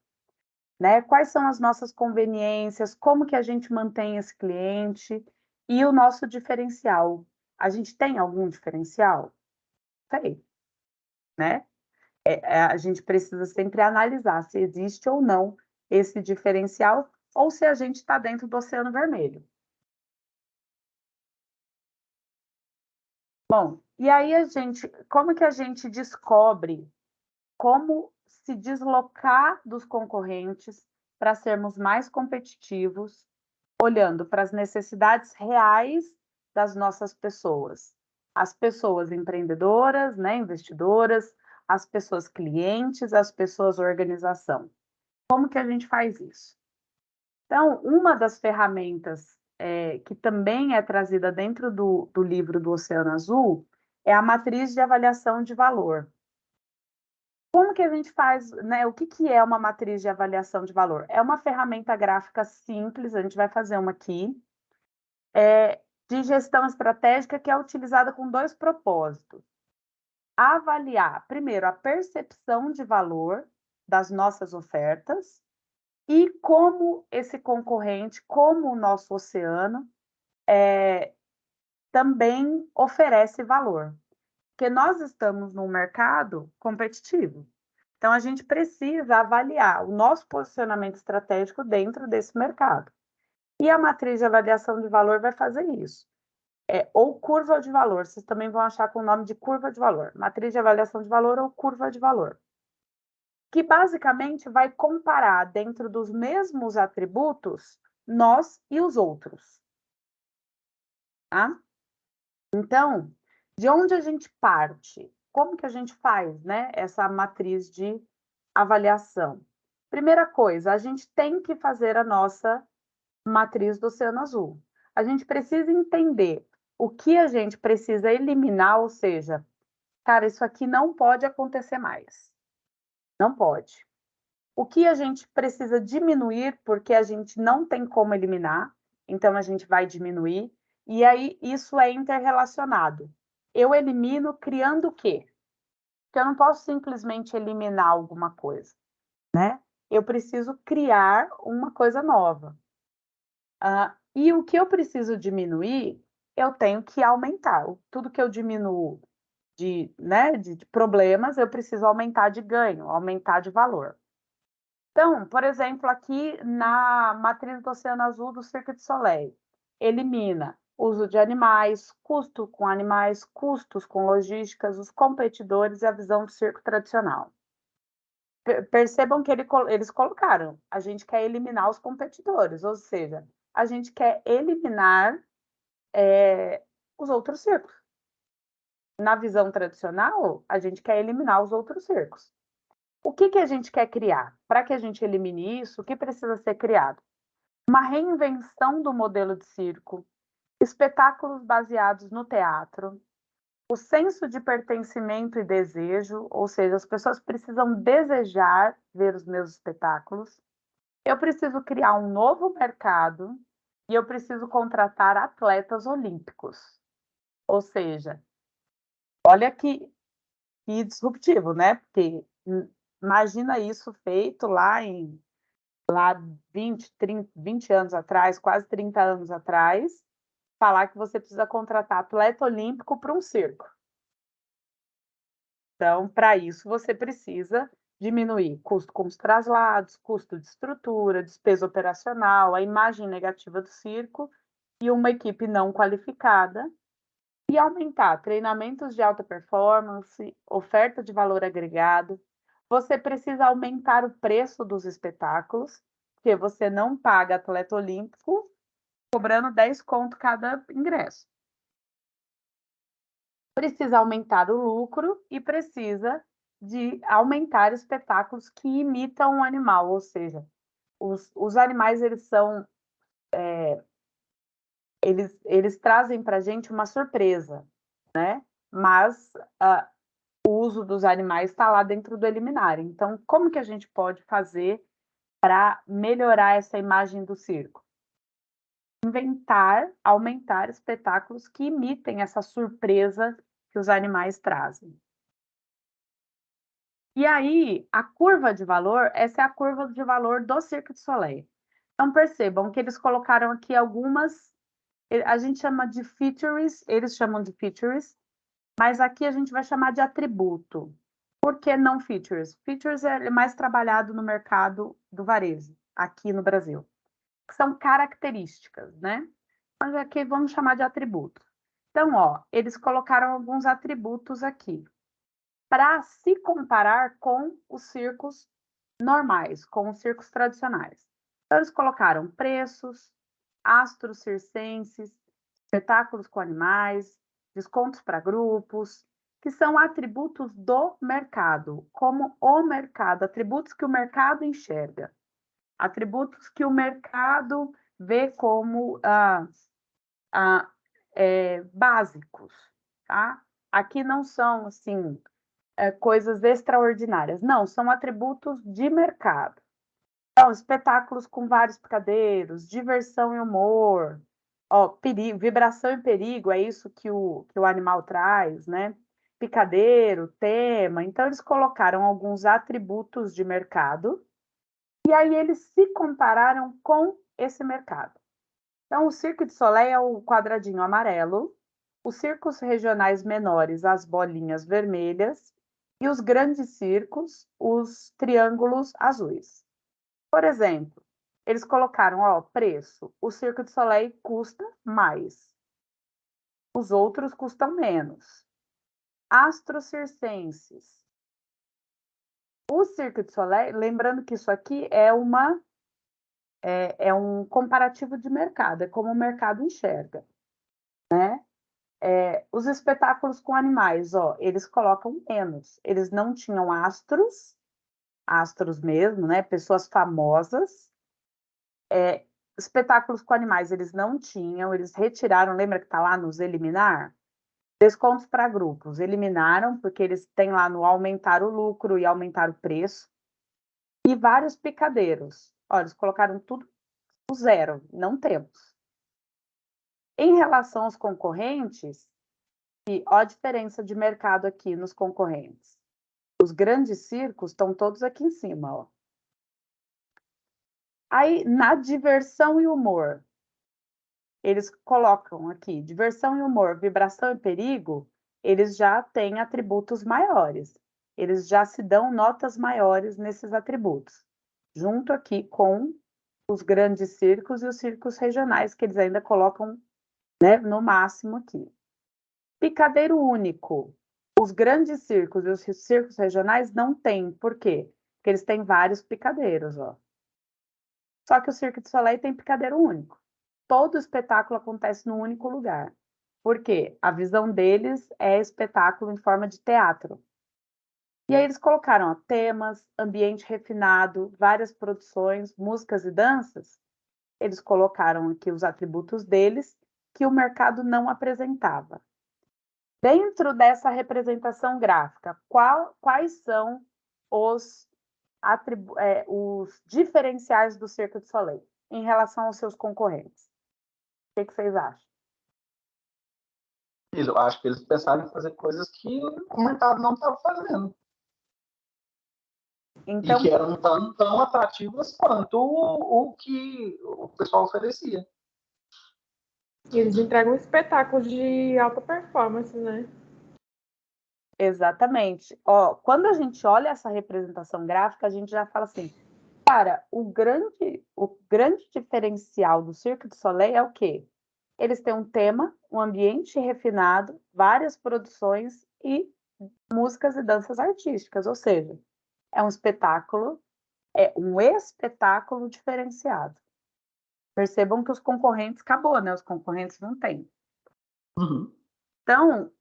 Né? Quais são as nossas conveniências? Como que a gente mantém esse cliente? E o nosso diferencial? A gente tem algum diferencial? Tem, né? A gente precisa sempre analisar se existe ou não esse diferencial ou se a gente está dentro do Oceano Vermelho. Bom, e aí como que a gente descobre como se deslocar dos concorrentes para sermos mais competitivos, olhando para as necessidades reais das nossas pessoas? As pessoas empreendedoras, né, investidoras, as pessoas clientes, as pessoas organização. Como que a gente faz isso? Então, uma das ferramentas que também é trazida dentro do livro do Oceano Azul é a matriz de avaliação de valor. Como que a gente faz, né? O que é uma matriz de avaliação de valor? É uma ferramenta gráfica simples, a gente vai fazer uma aqui, de gestão estratégica que é utilizada com 2 propósitos. Avaliar, primeiro, a percepção de valor das nossas ofertas e como esse concorrente, como o nosso oceano, também oferece valor. Porque nós estamos num mercado competitivo. Então, a gente precisa avaliar o nosso posicionamento estratégico dentro desse mercado. E a matriz de avaliação de valor vai fazer isso. Ou curva de valor, vocês também vão achar com o nome de curva de valor. Matriz de avaliação de valor ou curva de valor. Que basicamente vai comparar dentro dos mesmos atributos nós e os outros. Tá? Então, de onde a gente parte? Como que a gente faz, né, essa matriz de avaliação? Primeira coisa, a gente tem que fazer a nossa matriz do Oceano Azul. A gente precisa entender o que a gente precisa eliminar, ou seja, cara, isso aqui não pode acontecer mais. Não pode. O que a gente precisa diminuir, porque a gente não tem como eliminar, então a gente vai diminuir, e aí isso é interrelacionado. Eu elimino criando o quê? Porque eu não posso simplesmente eliminar alguma coisa, né? Eu preciso criar uma coisa nova. E o que eu preciso diminuir, eu tenho que aumentar. Tudo que eu diminuo de problemas, eu preciso aumentar de ganho, aumentar de valor. Então, por exemplo, aqui na matriz do Oceano Azul do Cirque du Soleil, elimina uso de animais, custo com animais, custos com logísticas, os competidores e a visão do circo tradicional. Percebam que eles colocaram, a gente quer eliminar os competidores, ou seja, a gente quer eliminar os outros circos. Na visão tradicional, a gente quer eliminar os outros circos. O que a gente quer criar? Para que a gente elimine isso, o que precisa ser criado? Uma reinvenção do modelo de circo, espetáculos baseados no teatro, o senso de pertencimento e desejo, ou seja, as pessoas precisam desejar ver os meus espetáculos. Eu preciso criar um novo mercado e eu preciso contratar atletas olímpicos. Ou seja, olha que disruptivo, né? Porque imagina isso feito lá 20 anos atrás, quase 30 anos atrás, falar que você precisa contratar atleta olímpico para um circo. Então, para isso, você precisa diminuir custo com os traslados, custo de estrutura, despesa operacional, a imagem negativa do circo e uma equipe não qualificada, e aumentar treinamentos de alta performance, oferta de valor agregado. Você precisa aumentar o preço dos espetáculos, porque você não paga atleta olímpico cobrando 10 conto cada ingresso. Precisa aumentar o lucro e precisa de aumentar espetáculos que imitam o animal, ou seja, os animais eles trazem para a gente uma surpresa, né? Mas o uso dos animais está lá dentro do eliminar. Então, como que a gente pode fazer para melhorar essa imagem do circo? Inventar, aumentar espetáculos que imitem essa surpresa que os animais trazem. E aí, a curva de valor, essa é a curva de valor do Cirque du Soleil. Então, percebam que eles colocaram aqui algumas, a gente chama de features, eles chamam de features, mas aqui a gente vai chamar de atributo. Por que não features? Features é mais trabalhado no mercado do varejo, aqui no Brasil. São características, né? Mas aqui vamos chamar de atributo. Então, ó, eles colocaram alguns atributos aqui para se comparar com os circos normais, com os circos tradicionais. Então, eles colocaram preços, astros circenses, espetáculos com animais, descontos para grupos, que são atributos do mercado, como o mercado, atributos que o mercado enxerga, atributos que o mercado vê como básicos, tá? Aqui não são, assim, coisas extraordinárias, não, são atributos de mercado. Então, espetáculos com vários picadeiros, diversão e humor, perigo, vibração e perigo, é isso que o animal traz, né? Picadeiro, tema. Então, eles colocaram alguns atributos de mercado e aí eles se compararam com esse mercado. Então, o Cirque du Soleil é o quadradinho amarelo, os circos regionais menores, as bolinhas vermelhas, e os grandes circos, os triângulos azuis. Por exemplo, eles colocaram, preço. O Cirque du Soleil custa mais. Os outros custam menos. Astros circenses. O Cirque du Soleil, lembrando que isso aqui é um comparativo de mercado, é como o mercado enxerga, né? Os espetáculos com animais, eles colocam menos. Eles não tinham astros mesmo, né? Pessoas famosas. Espetáculos com animais eles não tinham, eles retiraram, lembra que está lá nos eliminar? Descontos para grupos, eliminaram, porque eles têm lá no aumentar o lucro e aumentar o preço. E vários picadeiros, eles colocaram tudo no zero, não temos. Em relação aos concorrentes, a diferença de mercado aqui nos concorrentes. Os grandes circos estão todos aqui em cima, Aí, na diversão e humor, eles colocam aqui diversão e humor, vibração e perigo, eles já têm atributos maiores. Eles já se dão notas maiores nesses atributos, junto aqui com os grandes circos e os circos regionais, que eles ainda colocam, né, no máximo aqui. Picadeiro único. Os grandes circos e os circos regionais não têm. Por quê? Porque eles têm vários picadeiros, Só que o Cirque du Soleil tem picadeiro único. Todo espetáculo acontece num único lugar. Por quê? A visão deles é espetáculo em forma de teatro. E aí eles colocaram temas, ambiente refinado, várias produções, músicas e danças. Eles colocaram aqui os atributos deles que o mercado não apresentava. Dentro dessa representação gráfica, quais são os diferenciais do Cirque du Soleil em relação aos seus concorrentes? O que vocês acham? Eu acho que eles pensaram em fazer coisas que o mercado não estava fazendo. Então, e que eram tão atrativas quanto o que o pessoal oferecia. Eles entregam um espetáculo de alta performance, né? Exatamente. Quando a gente olha essa representação gráfica, a gente já fala assim, cara, o grande diferencial do Cirque du Soleil é o quê? Eles têm um tema, um ambiente refinado, várias produções e músicas e danças artísticas, ou seja, é um espetáculo diferenciado. Percebam que os concorrentes acabou, né? Os concorrentes não têm. Uhum. Então,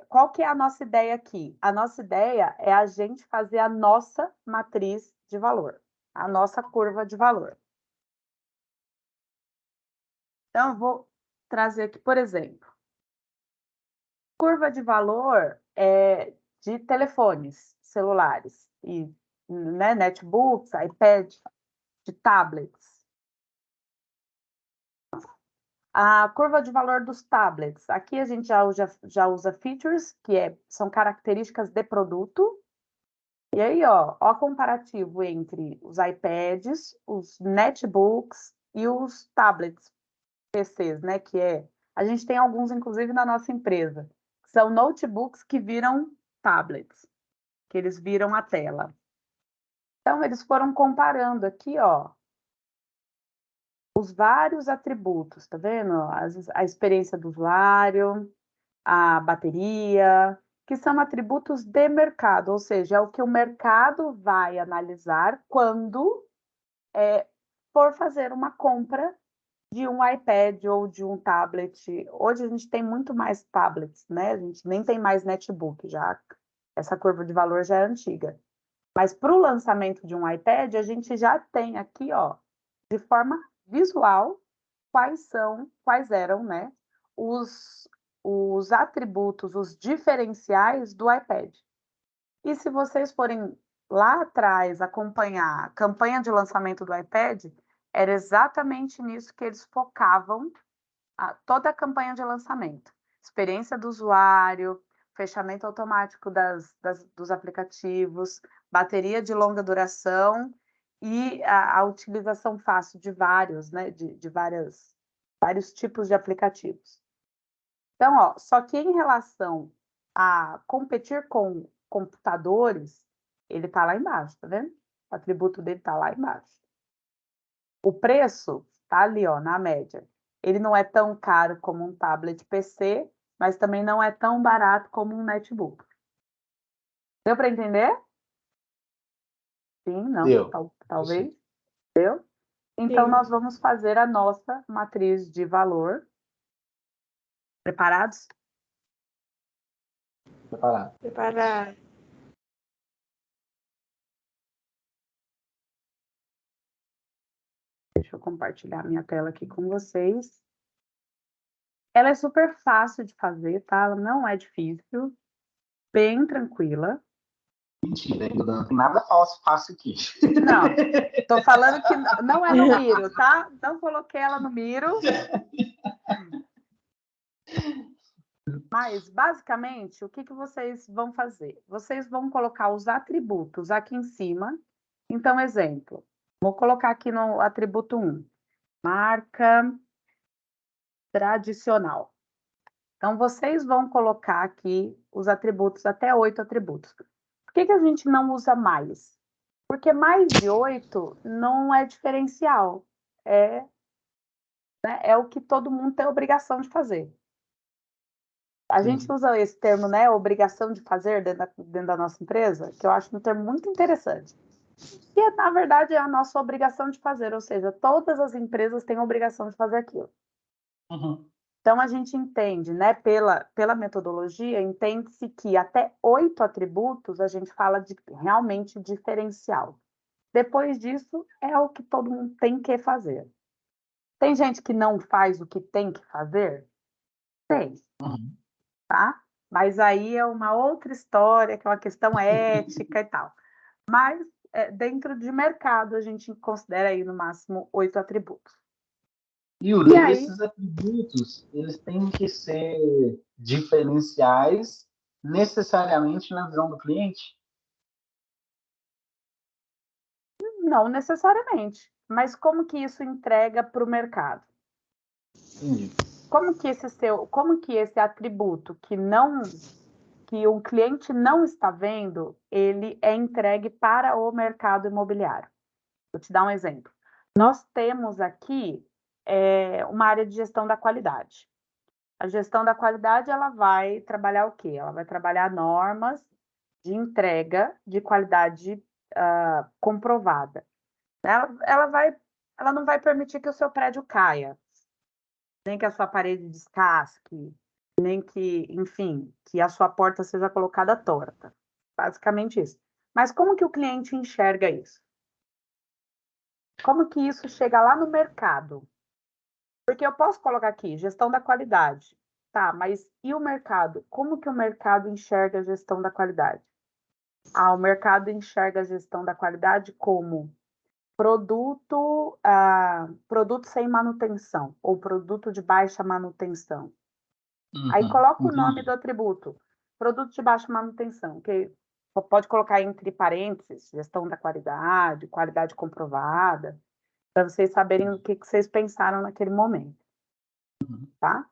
qual que é a nossa ideia aqui? A nossa ideia é a gente fazer a nossa matriz de valor, a nossa curva de valor. Então, eu vou trazer aqui, por exemplo, curva de valor de telefones celulares, e, né, netbooks, iPad, de tablets. A curva de valor dos tablets. Aqui a gente já usa features, que são características de produto. E aí, ó comparativo entre os iPads, os netbooks e os tablets, PCs, né? A gente tem alguns, inclusive, na nossa empresa. São notebooks que viram tablets, que eles viram a tela. Então, eles foram comparando aqui, os vários atributos, tá vendo? A experiência do usuário, a bateria, que são atributos de mercado, ou seja, é o que o mercado vai analisar quando for fazer uma compra de um iPad ou de um tablet. Hoje a gente tem muito mais tablets, né? A gente nem tem mais netbook, já essa curva de valor já é antiga. Mas para o lançamento de um iPad, a gente já tem aqui, ó, de forma visual, quais eram, né, os atributos, os diferenciais do iPad. E se vocês forem lá atrás acompanhar a campanha de lançamento do iPad, era exatamente nisso que eles focavam toda a campanha de lançamento. Experiência do usuário, fechamento automático dos aplicativos, bateria de longa duração e a utilização fácil de vários, né, de vários tipos de aplicativos. Então, ó, só que em relação a competir com computadores, ele está lá embaixo, tá vendo? O atributo dele está lá embaixo. O preço está ali, ó, na média. Ele não é tão caro como um tablet PC, mas também não é tão barato como um netbook. Deu para entender? Sim, não? Deu. Talvez. Deu? Então, nós vamos fazer a nossa matriz de valor. Preparados? Preparado. Preparado. Deixa eu compartilhar minha tela aqui com vocês. Ela é super fácil de fazer, tá? Ela não é difícil, bem tranquila. Mentira, ainda não tem nada fácil aqui. Não, tô falando que não é no Miro, tá? Não coloquei ela no Miro. Mas, basicamente, o que vocês vão fazer? Vocês vão colocar os atributos aqui em cima. Então, exemplo, vou colocar aqui no atributo 1, marca tradicional. Então, vocês vão colocar aqui os atributos, até 8 atributos. Por que a gente não usa mais? Porque mais de 8 não é diferencial. É o que todo mundo tem obrigação de fazer. A gente usa esse termo, né, obrigação de fazer dentro da nossa empresa, que eu acho um termo muito interessante. E, na verdade, é a nossa obrigação de fazer, ou seja, todas as empresas têm a obrigação de fazer aquilo. Uhum. Então, a gente entende, né, pela metodologia, entende-se que até 8 atributos a gente fala de realmente diferencial. Depois disso, é o que todo mundo tem que fazer. Tem gente que não faz o que tem que fazer? Tem. Uhum. Tá? Mas aí é uma outra história, que é uma questão ética e tal. Mas dentro de mercado, a gente considera aí no máximo 8 atributos. Yuri, esses atributos, eles têm que ser diferenciais necessariamente na visão do cliente? Não necessariamente. Mas como que isso entrega para o mercado? Entendi. Como que esse atributo que o cliente não está vendo, ele é entregue para o mercado imobiliário? Vou te dar um exemplo. Nós temos aqui uma área de gestão da qualidade. A gestão da qualidade, ela vai trabalhar o quê? Ela vai trabalhar normas de entrega de qualidade comprovada. Ela não vai permitir que o seu prédio caia, nem que a sua parede descasque, nem que, enfim, que a sua porta seja colocada torta. Basicamente isso. Mas como que o cliente enxerga isso? Como que isso chega lá no mercado? Porque eu posso colocar aqui, gestão da qualidade. Tá, mas e o mercado? Como que o mercado enxerga a gestão da qualidade? O mercado enxerga a gestão da qualidade como produto sem manutenção, ou produto de baixa manutenção. Aí coloca o nome do atributo, produto de baixa manutenção, que pode colocar entre parênteses, gestão da qualidade, qualidade comprovada, para vocês saberem o que vocês pensaram naquele momento. Tá?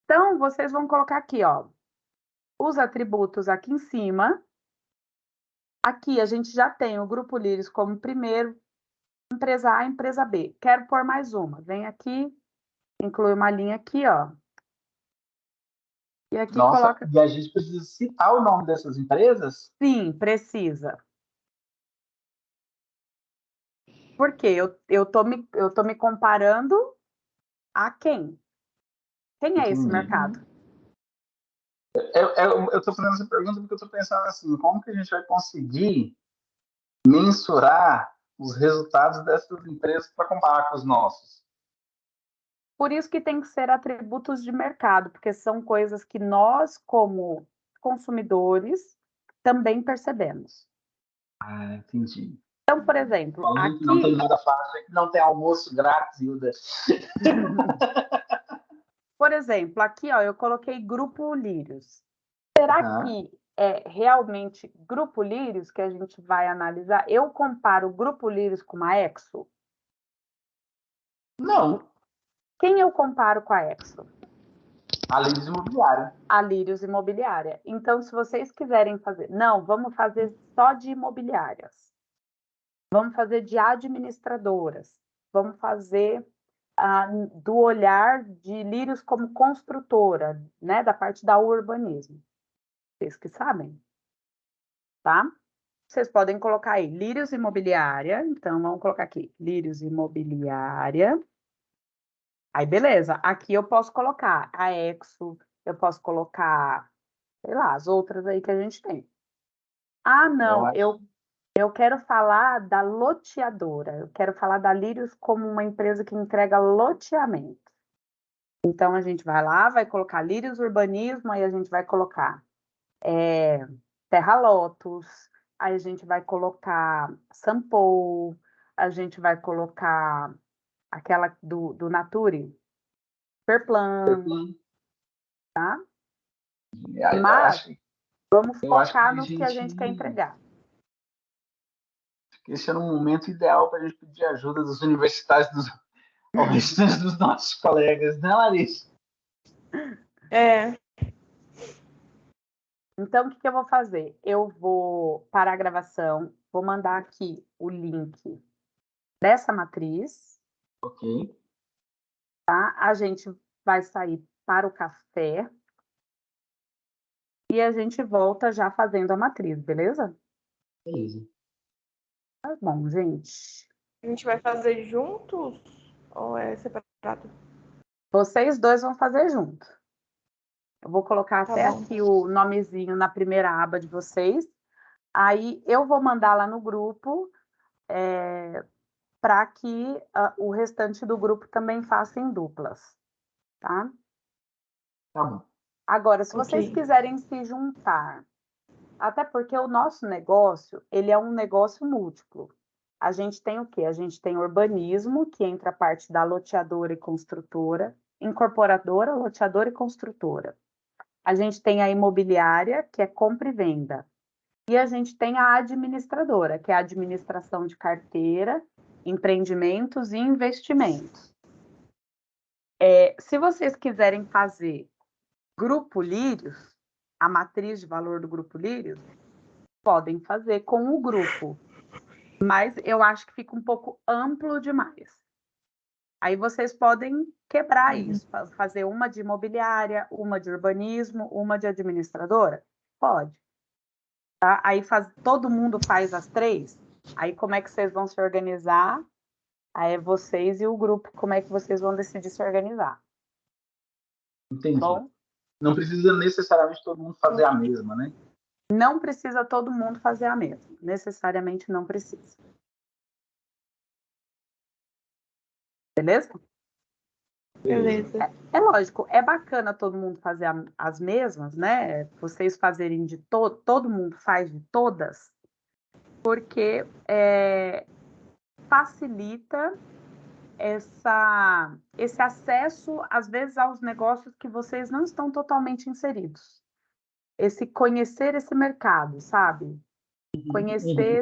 Então, vocês vão colocar aqui, ó, os atributos aqui em cima. Aqui a gente já tem o Grupo Lírios como primeiro, empresa A, empresa B. Quero pôr mais uma. Vem aqui, inclui uma linha aqui, ó. E aqui coloca... E a gente precisa citar o nome dessas empresas? Sim, precisa. Por quê? Eu tô me comparando A quem? Quem é esse mercado? Eu estou fazendo essa pergunta porque eu estou pensando assim, como que a gente vai conseguir mensurar os resultados dessas empresas para comparar com os nossos? Por isso que tem que ser atributos de mercado, porque são coisas que nós, como consumidores, também percebemos. Ah, entendi. Então, por exemplo, aqui... Não tem nada fácil, não tem almoço grátis, Hilda. Por exemplo, aqui ó, eu coloquei Grupo Lírios. Será que é realmente Grupo Lírios que a gente vai analisar? Eu comparo o Grupo Lírios com a Exo? Não. Quem eu comparo com a Exo? A Lírios Imobiliária. A Lírios Imobiliária. Então, se vocês quiserem fazer... Não, vamos fazer só de imobiliárias. Vamos fazer de administradoras. Vamos fazer do olhar de Lírios como construtora, né? Da parte da urbanismo. Vocês que sabem. Tá? Vocês podem colocar aí Lírios Imobiliária. Então, vamos colocar aqui Lírios Imobiliária. Aí, beleza. Aqui eu posso colocar a Exo, eu posso colocar, sei lá, as outras aí que a gente tem. Ah, não, eu quero falar da loteadora. Eu quero falar da Lírios como uma empresa que entrega loteamento. Então, a gente vai lá, vai colocar Lírios Urbanismo, aí a gente vai colocar Terra Lotus, aí a gente vai colocar Sampo, a gente vai colocar aquela do Nature, Perplan, tá? Mas vamos focar no que a gente quer entregar. Esse era um momento ideal para a gente pedir ajuda dos universitários, ao restante dos nossos colegas, né, Larissa? Então, o que eu vou fazer? Eu vou parar a gravação, vou mandar aqui o link dessa matriz. Ok. Tá? A gente vai sair para o café e a gente volta já fazendo a matriz, beleza? Beleza. Tá bom, gente. A gente vai fazer juntos ou é separado? Vocês dois vão fazer junto. Eu vou colocar até aqui o nomezinho na primeira aba de vocês. Aí eu vou mandar lá no grupo para que o restante do grupo também faça em duplas, tá? Tá bom. Agora, se vocês quiserem se juntar, até porque o nosso negócio, ele é um negócio múltiplo. A gente tem o quê? A gente tem urbanismo, que entra a parte da loteadora e construtora, incorporadora, loteadora e construtora. A gente tem a imobiliária, que é compra e venda. E a gente tem a administradora, que é a administração de carteira, empreendimentos e investimentos. Se vocês quiserem fazer Grupo Lírios, a matriz de valor do Grupo Lírios, podem fazer com o grupo, mas eu acho que fica um pouco amplo demais. Aí vocês podem quebrar isso, fazer uma de imobiliária, uma de urbanismo, uma de administradora? Pode. Tá? Aí todo mundo faz as três? Aí como é que vocês vão se organizar? Aí é vocês e o grupo, como é que vocês vão decidir se organizar? Entendi. Bom? Não precisa necessariamente todo mundo fazer a mesma, né? Não precisa todo mundo fazer a mesma. Necessariamente não precisa. Beleza? Beleza. É lógico, é bacana todo mundo fazer as mesmas, né? Vocês fazerem de todo mundo faz de todas, porque facilita esse acesso, às vezes, aos negócios que vocês não estão totalmente inseridos. Esse conhecer esse mercado, sabe? Conhecer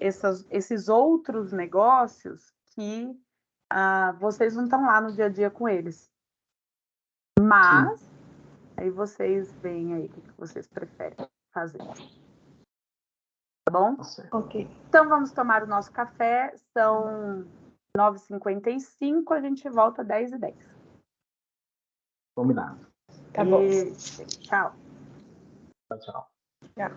esses outros negócios que vocês não estão lá no dia a dia com eles. Mas, aí vocês veem aí o que vocês preferem fazer. Tá bom? Ok. Então, vamos tomar o nosso café. São 9h55, a gente volta 10h10. Combinado. Tá bom. Tchau. Tchau. Tchau.